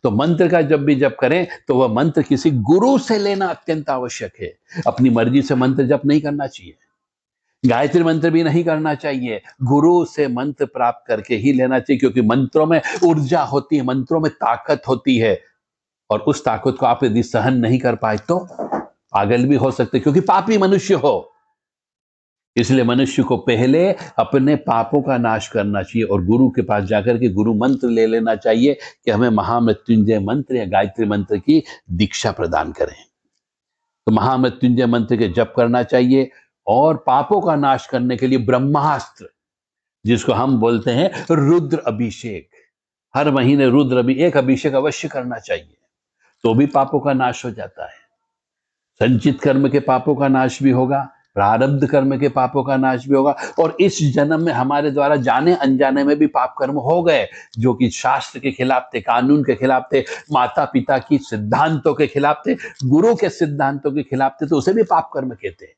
तो मंत्र का जब भी जप करें तो वह मंत्र किसी गुरु से लेना अत्यंत आवश्यक है। अपनी मर्जी से मंत्र जप नहीं करना चाहिए। गायत्री मंत्र भी नहीं करना चाहिए, गुरु से मंत्र प्राप्त करके ही लेना चाहिए, क्योंकि मंत्रों में ऊर्जा होती है, मंत्रों में ताकत होती है, और उस ताकत को आप यदि सहन नहीं कर पाए तो पागल भी हो सकते, क्योंकि पापी मनुष्य हो। इसलिए मनुष्य को पहले अपने पापों का नाश करना चाहिए और गुरु के पास जाकर के गुरु मंत्र ले लेना चाहिए कि हमें महामृत्युंजय मंत्र या गायत्री मंत्र की दीक्षा प्रदान करें। तो महामृत्युंजय मंत्र के जप करना चाहिए। और पापों का नाश करने के लिए ब्रह्मास्त्र, जिसको हम बोलते हैं रुद्र अभिषेक, हर महीने एक अभिषेक अवश्य करना चाहिए, तो भी पापों का नाश हो जाता है। संचित कर्म के पापों का नाश भी होगा, प्रारब्ध कर्म के पापों का नाश भी होगा, और इस जन्म में हमारे द्वारा जाने अनजाने में भी पाप कर्म हो गए जो कि शास्त्र के खिलाफ थे, कानून के खिलाफ थे, माता पिता की सिद्धांतों के खिलाफ थे, गुरु के सिद्धांतों के खिलाफ थे, तो उसे भी पाप कर्म कहते हैं।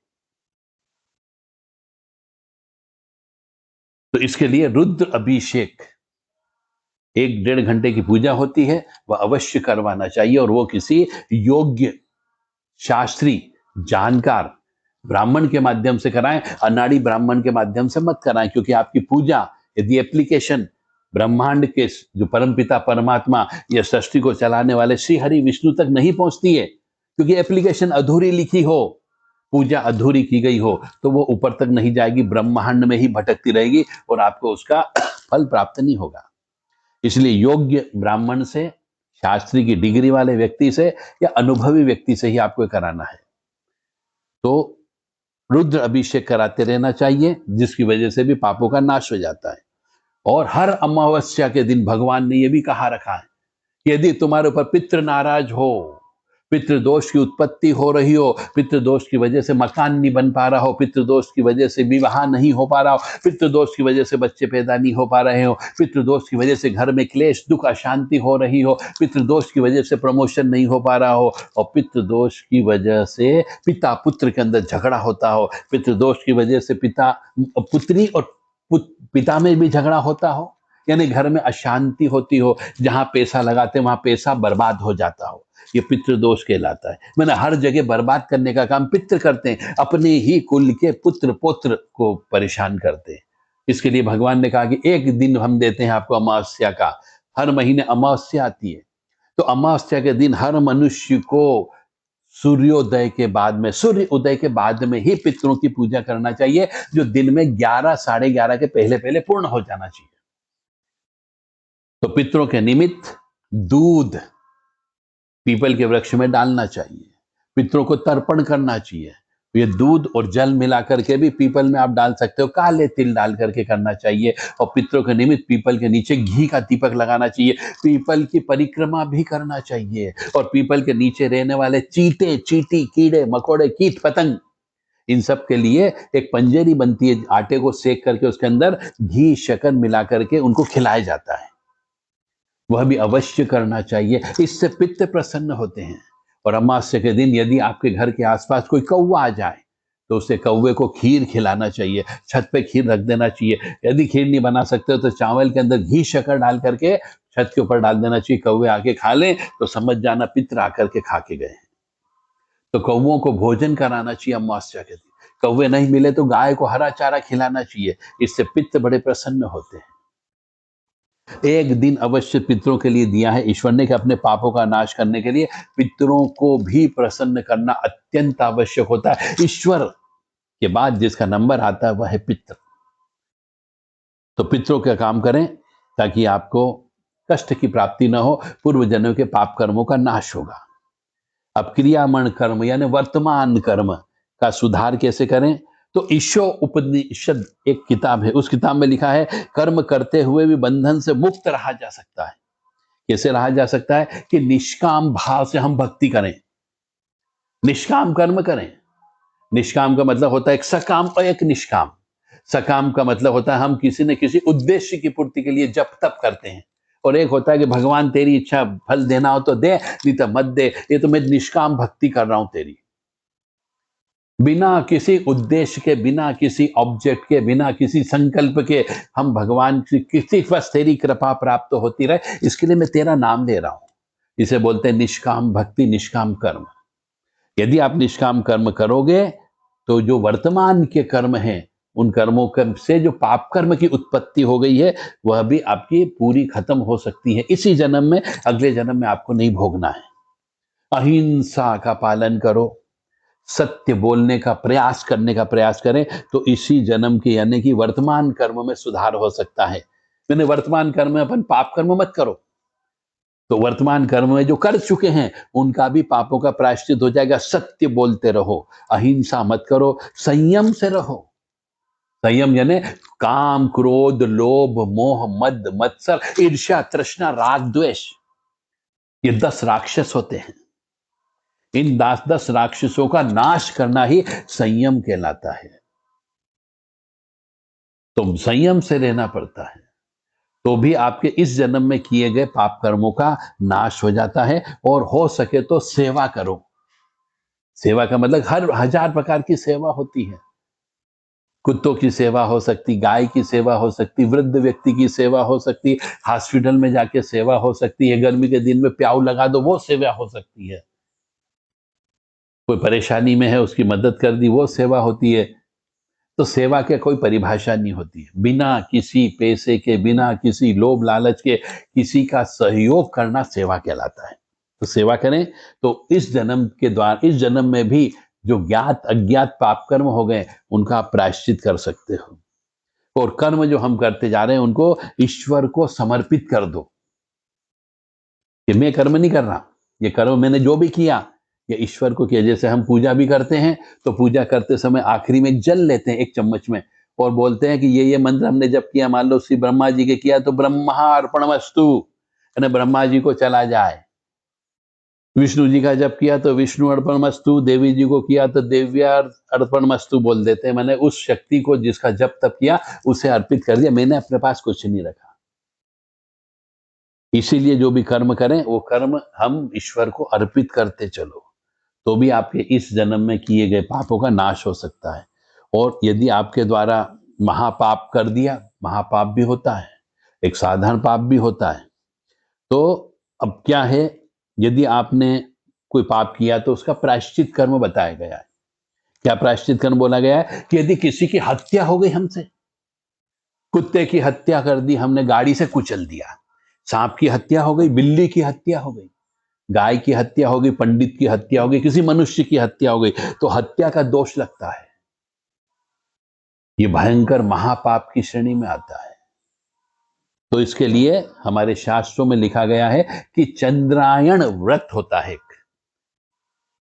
तो इसके लिए रुद्र अभिषेक 1-1.5 घंटे की पूजा होती है, वह अवश्य करवाना चाहिए, और वो किसी योग्य शास्त्री जानकार ब्राह्मण के माध्यम से कराएं, अनाड़ी ब्राह्मण के माध्यम से मत कराएं, क्योंकि आपकी पूजा यदि एप्लीकेशन ब्रह्मांड के जो परमपिता परमात्मा या सृष्टि को चलाने वाले श्री हरि विष्णु तक नहीं पहुंचती है, क्योंकि एप्लीकेशन अधूरी लिखी हो, पूजा अधूरी की गई हो, तो वो ऊपर तक नहीं जाएगी, ब्रह्मांड में ही भटकती रहेगी और आपको उसका फल प्राप्त नहीं होगा। इसलिए योग्य ब्राह्मण से, शास्त्री की डिग्री वाले व्यक्ति से या अनुभवी व्यक्ति से ही आपको कराना है। तो रुद्र अभिषेक कराते रहना चाहिए, जिसकी वजह से भी पापों का नाश हो जाता है। और हर अमावस्या के दिन भगवान ने यह भी कहा रखा है, यदि तुम्हारे ऊपर पितृ नाराज हो, पितृदोष की उत्पत्ति हो रही हो, पितृदोष की वजह से मकान नहीं बन पा रहा हो, पितृदोष की वजह से विवाह नहीं हो पा रहा हो, पितृदोष की वजह से बच्चे पैदा नहीं हो पा रहे हो, पितृदोष की वजह से घर में क्लेश दुख अशांति हो रही हो, पितृदोष की वजह से प्रमोशन नहीं हो पा रहा हो, और पितृदोष की वजह से पिता पुत्र के अंदर झगड़ा होता हो, पितृदोष की वजह से पिता पुत्री और पिता में भी झगड़ा होता हो, यानी घर में अशांति होती हो, जहां पैसा लगाते वहां पैसा बर्बाद हो जाता हो, ये पितृदोष कहलाता है। मैंने हर जगह बर्बाद करने का काम पितृ करते हैं, अपने ही कुल के पुत्र पौत्र को परेशान करते हैं। इसके लिए भगवान ने कहा कि एक दिन हम देते हैं आपको अमावस्या का, हर महीने अमावस्या आती है, तो अमावस्या के दिन हर मनुष्य को सूर्योदय के बाद में, सूर्य उदय के बाद में ही पितरों की पूजा करना चाहिए, जो दिन में 11 साढ़े 11 के पहले पहले पूर्ण हो जाना चाहिए। तो पितरों के निमित्त दूध पीपल के वृक्ष में डालना चाहिए, पितरों को तर्पण करना चाहिए। ये दूध और जल मिला करके भी पीपल में आप डाल सकते हो, काले तिल डाल करके करना चाहिए, और पितरों के निमित्त पीपल के नीचे घी का दीपक लगाना चाहिए, पीपल की परिक्रमा भी करना चाहिए, और पीपल के नीचे रहने वाले चींटे चींटी कीड़े मकोड़े कीट पतंग, इन सब के लिए एक पंजेरी बनती है, आटे को सेक करके उसके अंदर घी शक्कर मिला करके उनको खिलाया जाता है, वह भी अवश्य करना चाहिए। इससे पित्त प्रसन्न होते हैं। और अमावस्या के दिन यदि आपके घर के आसपास कोई कौवा आ जाए तो उसे कौवे को खीर खिलाना चाहिए, छत पे खीर रख देना चाहिए। यदि खीर नहीं बना सकते हो तो चावल के अंदर घी शक्कर डाल करके छत के ऊपर डाल देना चाहिए, कौवे आके खा लें तो समझ जाना पितर आकर के खा के गए। तो कौवों को भोजन कराना चाहिए अमावस्या के दिन। कौवे नहीं मिले तो गाय को हरा चारा खिलाना चाहिए, इससे पित्त बड़े प्रसन्न होते हैं। एक दिन अवश्य पितरों के लिए दिया है ईश्वर ने कि अपने पापों का नाश करने के लिए पितरों को भी प्रसन्न करना अत्यंत आवश्यक होता है। ईश्वर के बाद जिसका नंबर आता है वह है पितर। तो पितरों का काम करें ताकि आपको कष्ट की प्राप्ति न हो, पूर्व जन्म के पाप कर्मों का नाश होगा। अब क्रियामण कर्म यानी वर्तमान कर्म, का सुधार कैसे करें? तो ईशो उपनिषद एक किताब है, उस किताब में लिखा है कर्म करते हुए भी बंधन से मुक्त रहा जा सकता है। कैसे रहा जा सकता है? कि निष्काम भाव से हम भक्ति करें, निष्काम कर्म करें। निष्काम का मतलब होता है एक सकाम और एक निष्काम। सकाम का मतलब होता है हम किसी न किसी उद्देश्य की पूर्ति के लिए जप तप करते हैं, और एक होता है कि भगवान तेरी इच्छा फल देना हो तो दे, नहीं तो मत दे, ये तो मैं निष्काम भक्ति कर रहा हूं तेरी। बिना किसी उद्देश्य के, बिना किसी ऑब्जेक्ट के, बिना किसी संकल्प के हम भगवान की किसी बस तेरी कृपा प्राप्त तो होती रहे, इसके लिए मैं तेरा नाम ले रहा हूं। इसे बोलते हैं निष्काम भक्ति, निष्काम कर्म। यदि आप निष्काम कर्म करोगे तो जो वर्तमान के कर्म हैं, उन कर्मों से जो पाप कर्म की उत्पत्ति हो गई है वह भी आपकी पूरी खत्म हो सकती है इसी जन्म में। अगले जन्म में आपको नहीं भोगना है। अहिंसा का पालन करो, सत्य बोलने का प्रयास करने का प्रयास करें, तो इसी जन्म के यानी कि वर्तमान कर्म में सुधार हो सकता है। मैंने वर्तमान कर्म में अपन पाप कर्म मत करो, तो वर्तमान कर्म में जो कर चुके हैं उनका भी पापों का प्रायश्चित हो जाएगा। सत्य बोलते रहो, अहिंसा मत करो, संयम से रहो। संयम यानी काम क्रोध लोभ मोह मद मत्सर ईर्ष्या तृष्णा राग द्वेष, ये 10 राक्षस होते हैं। इन 10 राक्षसों का नाश करना ही संयम कहलाता है। तो संयम से रहना पड़ता है, तो भी आपके इस जन्म में किए गए पाप कर्मों का नाश हो जाता है। और हो सके तो सेवा करो। सेवा का मतलब हर 1000 प्रकार की सेवा होती है। कुत्तों की सेवा हो सकती, गाय की सेवा हो सकती, वृद्ध व्यक्ति की सेवा हो सकती, हॉस्पिटल में जाके सेवा हो सकती है, गर्मी के दिन में प्याऊ लगा दो वो सेवा हो सकती है, कोई परेशानी में है उसकी मदद कर दी वो सेवा होती है। तो सेवा के कोई परिभाषा नहीं होती है। बिना किसी पैसे के, बिना किसी लोभ लालच के किसी का सहयोग करना सेवा कहलाता है। तो सेवा करें तो इस जन्म के द्वारा, इस जन्म में भी जो ज्ञात अज्ञात पाप कर्म हो गए उनका आप प्रायश्चित कर सकते हो। और कर्म जो हम करते जा रहे हैं उनको ईश्वर को समर्पित कर दो कि मैं कर्म नहीं कर रहा, ये कर्म मैंने जो भी किया ये ईश्वर को किया। जैसे हम पूजा भी करते हैं तो पूजा करते समय आखिरी में जल लेते हैं एक चम्मच में और बोलते हैं कि ये मंत्र हमने जब किया, मान लो श्री ब्रह्मा जी के किया तो ब्रह्मार्पणमस्तु, यानी ब्रह्मा जी को चला जाए। विष्णु जी का जब किया तो विष्णु अर्पणमस्तु, देवी जी को किया तो देव्यार अर्पणमस्तु बोल देते हैं, मैंने उस शक्ति को जिसका जब तप किया उसे अर्पित कर दिया, मैंने अपने पास कुछ नहीं रखा। इसीलिए जो भी कर्म करें वो कर्म हम ईश्वर को अर्पित करते चलो, तो भी आपके इस जन्म में किए गए पापों का नाश हो सकता है। और यदि आपके द्वारा महापाप कर दिया, महापाप भी होता है, एक साधारण पाप भी होता है। तो अब क्या है, यदि आपने कोई पाप किया तो उसका प्रायश्चित कर्म बताया गया है। क्या प्रायश्चित कर्म बोला गया है? कि यदि किसी की हत्या हो गई हमसे, कुत्ते की हत्या कर दी हमने, गाड़ी से कुचल दिया, सांप की हत्या हो गई, बिल्ली की हत्या हो गई, गाय की हत्या हो गई, पंडित की हत्या हो गई, किसी मनुष्य की हत्या हो गई, तो हत्या का दोष लगता है। ये भयंकर महापाप की श्रेणी में आता है। तो इसके लिए हमारे शास्त्रों में लिखा गया है कि चंद्रायण व्रत होता है।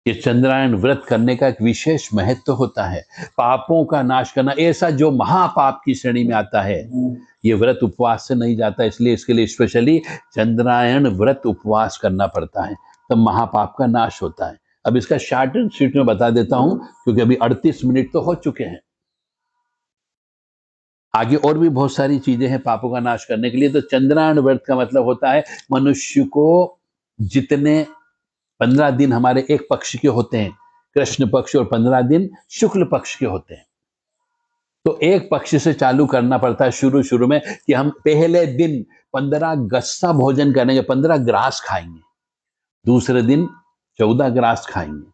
ये चंद्रायण व्रत करने का एक विशेष महत्व होता है। पापों का नाश करना, ऐसा जो महापाप की श्रेणी में आता है, ये व्रत उपवास से नहीं जाता, इसलिए इसके लिए स्पेशली चंद्रायण व्रत उपवास करना पड़ता है, तब महापाप का नाश होता है। अब इसका शॉर्ट एंड स्वीट में बता देता हूं, क्योंकि अभी 38 मिनट तो हो चुके हैं। आगे और भी बहुत सारी चीजें हैं पापों का नाश करने के लिए। तो चंद्रायण व्रत का मतलब होता है मनुष्य को जितने 15 दिन हमारे एक पक्ष के होते हैं, कृष्ण पक्ष, और 15 दिन शुक्ल पक्ष के होते हैं, तो एक पक्ष से चालू करना पड़ता है शुरू शुरू में कि हम पहले दिन 15 गस्सा भोजन करेंगे, 15 ग्रास खाएंगे, दूसरे दिन 14 ग्रास खाएंगे,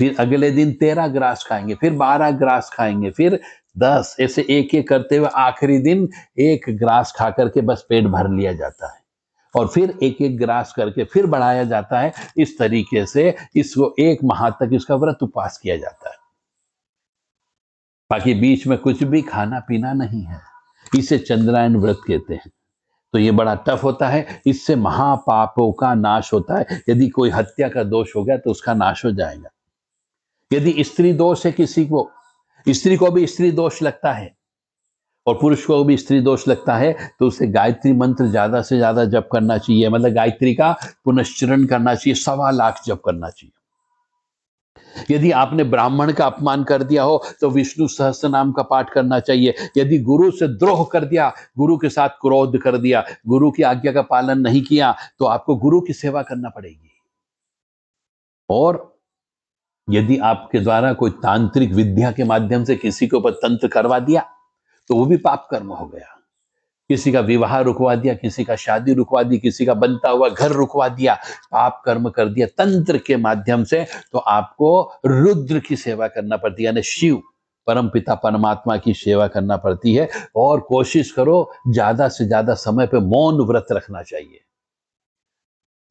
फिर अगले दिन 13 ग्रास खाएंगे, फिर 12 ग्रास खाएंगे, फिर 10, ऐसे एक एक करते हुए आखिरी दिन 1 ग्रास खा करके बस पेट भर लिया जाता है, और फिर एक एक ग्रास करके फिर बढ़ाया जाता है। इस तरीके से इसको 1 माह तक इसका व्रत उपवास किया जाता है, बाकी बीच में कुछ भी खाना पीना नहीं है। इसे चंद्रायण व्रत कहते हैं। तो ये बड़ा टफ होता है, इससे महापापों का नाश होता है। यदि कोई हत्या का दोष हो गया तो उसका नाश हो जाएगा। यदि स्त्री दोष है किसी को, स्त्री को भी स्त्री दोष लगता है और पुरुष को भी स्त्री दोष लगता है, तो उसे गायत्री मंत्र ज्यादा से ज्यादा जप करना चाहिए, मतलब गायत्री का पुनश्चरण करना चाहिए, 1.25 जप करना चाहिए। यदि आपने ब्राह्मण का अपमान कर दिया हो तो विष्णु सहस्त्र नाम का पाठ करना चाहिए। यदि गुरु से द्रोह कर दिया, गुरु के साथ क्रोध कर दिया, गुरु की आज्ञा का पालन नहीं किया, तो आपको गुरु की सेवा करना पड़ेगी। और यदि आपके द्वारा कोई तांत्रिक विद्या के माध्यम से किसी के ऊपर तंत्र करवा दिया तो वो भी पाप कर्म हो गया। किसी का विवाह रुकवा दिया, किसी का शादी रुकवा दी, किसी का बनता हुआ घर रुकवा दिया, पाप कर्म कर दिया तंत्र के माध्यम से, तो आपको रुद्र की सेवा करना पड़ती है, यानी शिव परम पिता परमात्मा की सेवा करना पड़ती है। और कोशिश करो ज्यादा से ज्यादा समय पे मौन व्रत रखना चाहिए।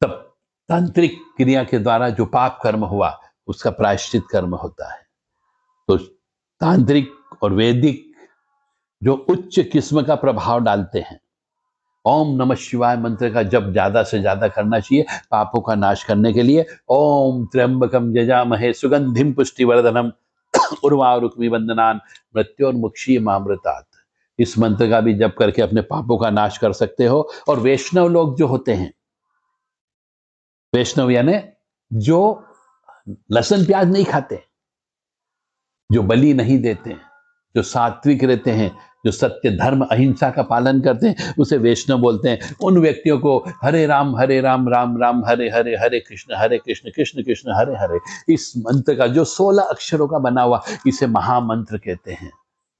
तब तांत्रिक क्रिया के द्वारा जो पाप कर्म हुआ उसका प्रायश्चित कर्म होता है। तो तांत्रिक और वैदिक जो उच्च किस्म का प्रभाव डालते हैं, ओम नमः शिवाय मंत्र का जप ज्यादा से ज्यादा करना चाहिए पापों का नाश करने के लिए। ओम त्र्यंबकम यजामहे सुगंधिम पुष्टिवर्धनम उर्वारुकमिव बंधनान मृत्योर्मुक्षीयमामृतात्। इस मंत्र का भी जप करके अपने पापों का नाश कर सकते हो। और वैष्णव लोग जो होते हैं, वैष्णव यानी जो लहसुन प्याज नहीं खाते, जो बलि नहीं देते, जो सात्विक रहते हैं, जो सत्य धर्म अहिंसा का पालन करते हैं, उसे वैष्णव बोलते हैं। उन व्यक्तियों को हरे राम राम राम हरे हरे, हरे कृष्ण कृष्ण कृष्ण हरे हरे, इस मंत्र का जो 16 अक्षरों का बना हुआ, इसे महामंत्र कहते हैं।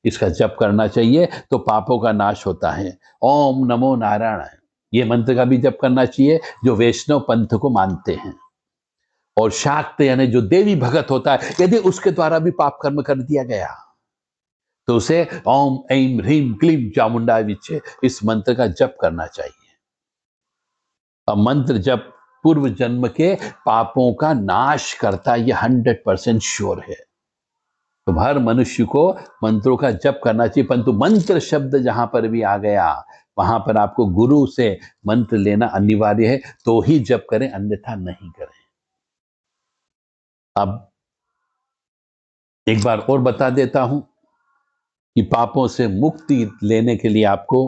इसका जप करना चाहिए तो पापों का नाश होता है। ओम नमो नारायण, ये मंत्र का भी जप करना चाहिए जो वैष्णव पंथ को मानते हैं। और शाक्त यानी जो देवी भगत होता है, यदि उसके द्वारा भी पाप कर्म कर दिया गया तो उसे ओम ऐम ह्रीम क्लीम चामुंडा विचे, इस मंत्र का जप करना चाहिए। अब मंत्र जप पूर्व जन्म के पापों का नाश करता, यह 100% श्योर है। तो हर मनुष्य को मंत्रों का जप करना चाहिए, परंतु मंत्र शब्द जहां पर भी आ गया वहां पर आपको गुरु से मंत्र लेना अनिवार्य है, तो ही जप करें, अन्यथा नहीं करें। अब एक बार और बता देता हूं कि पापों से मुक्ति लेने के लिए आपको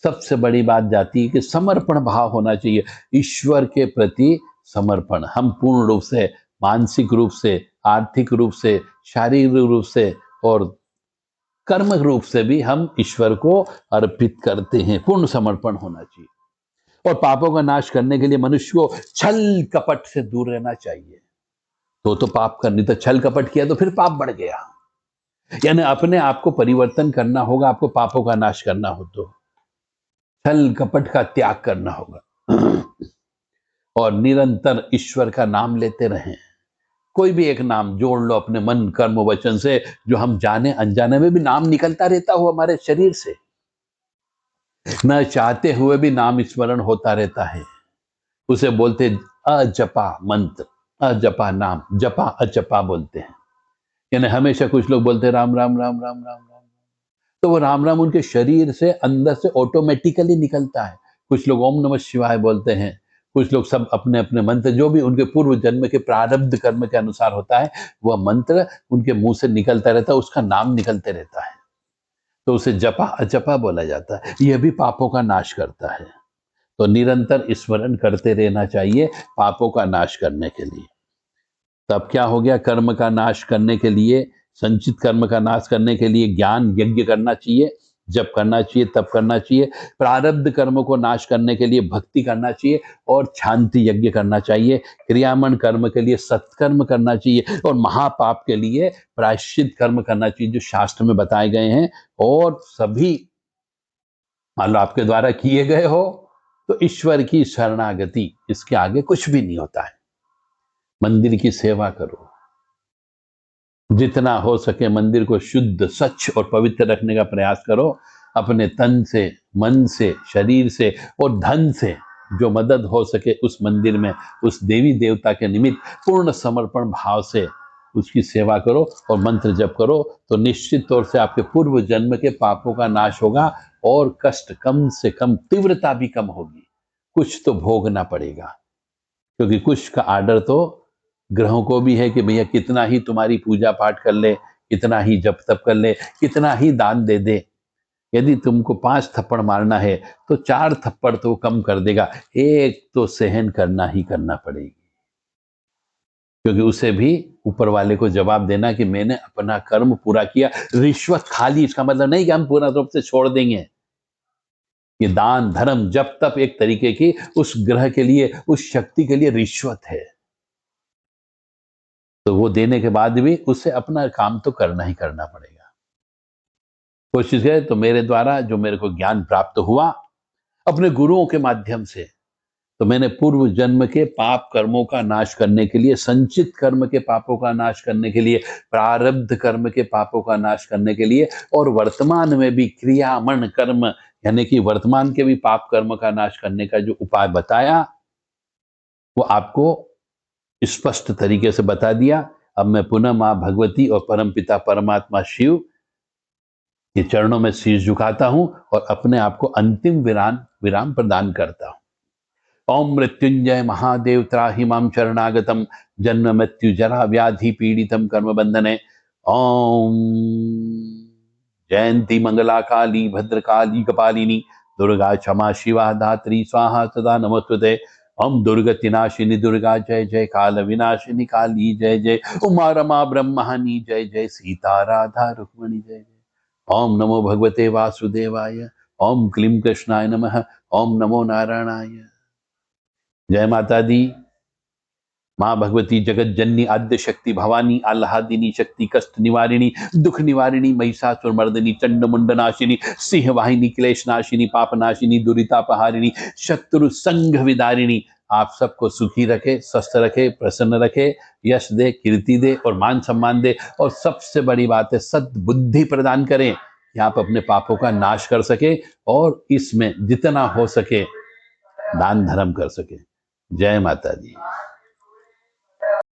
सबसे बड़ी बात जाती है कि समर्पण भाव होना चाहिए, ईश्वर के प्रति समर्पण। हम पूर्ण रूप से, मानसिक रूप से, आर्थिक रूप से, शारीरिक रूप से और कर्म रूप से भी हम ईश्वर को अर्पित करते हैं। पूर्ण समर्पण होना चाहिए। और पापों का नाश करने के लिए मनुष्य को छल कपट से दूर रहना चाहिए। तो पाप करनी, तो छल कपट किया तो फिर पाप बढ़ गया। यानी अपने आप को परिवर्तन करना होगा, आपको पापों का नाश करना हो तो छल कपट का त्याग करना होगा और निरंतर ईश्वर का नाम लेते रहें। कोई भी एक नाम जोड़ लो अपने मन कर्म वचन से, जो हम जाने अनजाने में भी नाम निकलता रहता हो हमारे शरीर से, न चाहते हुए भी नाम स्मरण होता रहता है। उसे बोलते अजपा मंत्र, अजपा नाम, जपा अजपा बोलते हैं। यानी हमेशा कुछ लोग बोलते हैं राम राम राम राम राम राम, तो वो राम राम उनके शरीर से अंदर से ऑटोमेटिकली निकलता है। कुछ लोग ओम नमः शिवाय बोलते हैं, कुछ लोग सब अपने अपने मंत्र, जो भी उनके पूर्व जन्म के प्रारब्ध कर्म के अनुसार होता है, वह मंत्र उनके मुंह से निकलता रहता है, उसका नाम निकलते रहता है, तो उसे जपा अजपा बोला जाता है। यह भी पापों का नाश करता है। तो निरंतर स्मरण करते रहना चाहिए पापों का नाश करने के लिए। तब क्या हो गया, कर्म का नाश करने के लिए, संचित कर्म का नाश करने के लिए ज्ञान यज्ञ करना चाहिए, जप करना चाहिए, तप करना चाहिए। प्रारब्ध कर्मों को नाश करने के लिए भक्ति करना चाहिए और शांति यज्ञ करना चाहिए। क्रियामण कर्म के लिए सत्कर्म करना चाहिए और महापाप के लिए प्रायश्चित कर्म करना चाहिए, जो शास्त्र में बताए गए हैं। और सभी मान लो आपके द्वारा किए गए हो तो ईश्वर की शरणागति, इसके आगे कुछ भी नहीं होता है। मंदिर की सेवा करो, जितना हो सके मंदिर को शुद्ध, स्वच्छ और पवित्र रखने का प्रयास करो। अपने तन से, मन से, शरीर से और धन से जो मदद हो सके उस मंदिर में, उस देवी देवता के निमित्त पूर्ण समर्पण भाव से उसकी सेवा करो और मंत्र जप करो, तो निश्चित तौर से आपके पूर्व जन्म के पापों का नाश होगा और कष्ट कम से कम, तीव्रता भी कम होगी। कुछ तो भोगना पड़ेगा, क्योंकि कुछ का आर्डर तो ग्रहों को भी है कि भैया कितना ही तुम्हारी पूजा पाठ कर ले, कितना ही जप तप कर ले, कितना ही दान दे दे, यदि तुमको 5 थप्पड़ मारना है तो 4 थप्पड़ तो कम कर देगा, एक तो सहन करना ही करना पड़ेगी, क्योंकि उसे भी ऊपर वाले को जवाब देना कि मैंने अपना कर्म पूरा किया। रिश्वत खाली इसका मतलब नहीं कि हम पूरा रूप से छोड़ देंगे। ये दान धर्म जब तब एक तरीके की उस ग्रह के लिए, उस शक्ति के लिए रिश्वत है, तो वो देने के बाद भी उसे अपना काम तो करना ही करना पड़ेगा। कोशिश है तो मेरे द्वारा जो मेरे को ज्ञान प्राप्त हुआ अपने गुरुओं के माध्यम से, तो मैंने पूर्व जन्म के पाप कर्मों का नाश करने के लिए, संचित कर्म के पापों का नाश करने के लिए, प्रारब्ध कर्म के पापों का नाश करने के लिए, और वर्तमान में भी क्रियामण कर्म यानी कि वर्तमान के भी पाप कर्म का नाश करने का जो उपाय बताया वो आपको स्पष्ट तरीके से बता दिया। अब मैं पुनः मां भगवती और परमपिता परमात्मा शिव के चरणों में शीश झुकाता हूं और अपने आप को अंतिम विराम प्रदान करता हूं। ओम मृत्युंजय महादेव त्राहि मां शरणागतम जन्म मृत्यु जरा व्याधि पीड़ितम कर्म बंधने। ओम जयंती मंगला काली भद्रकाली कपालिनी दुर्गा क्षमा शिवा धात्री स्वाहा सदा नमस्तुते। ओम दुर्गति नाशिनी दुर्गा जय जय, काल विनाशिनी काली जय जय, उमा रमा ब्रह्मानी जय जय, सीता राधा रुक्मणी जय जय। ओम नमो भगवते वासुदेवाय, ओम क्लीं कृष्णाय नमः, ओम नमो नारायणाय। जय माता दी। माँ भगवती जगत जननी आद्य शक्ति भवानी आह्लादिनी शक्ति कष्ट निवारिणी दुख निवारिणी महिषासुर मर्दिनी चंड मुंड नाशिनी सिंह वाहिनी क्लेश नाशिनी पाप नाशिनी दुरितापहारिणी शत्रु संघ विदारिणी आप सबको सुखी रखे, स्वस्थ रखे, प्रसन्न रखे, यश दे, कीर्ति दे और मान सम्मान दे, और सबसे बड़ी बात है सद्बुद्धि प्रदान करें कि आप अपने पापों का नाश कर सके और इसमें जितना हो सके दान धर्म कर सके। जय माता दी।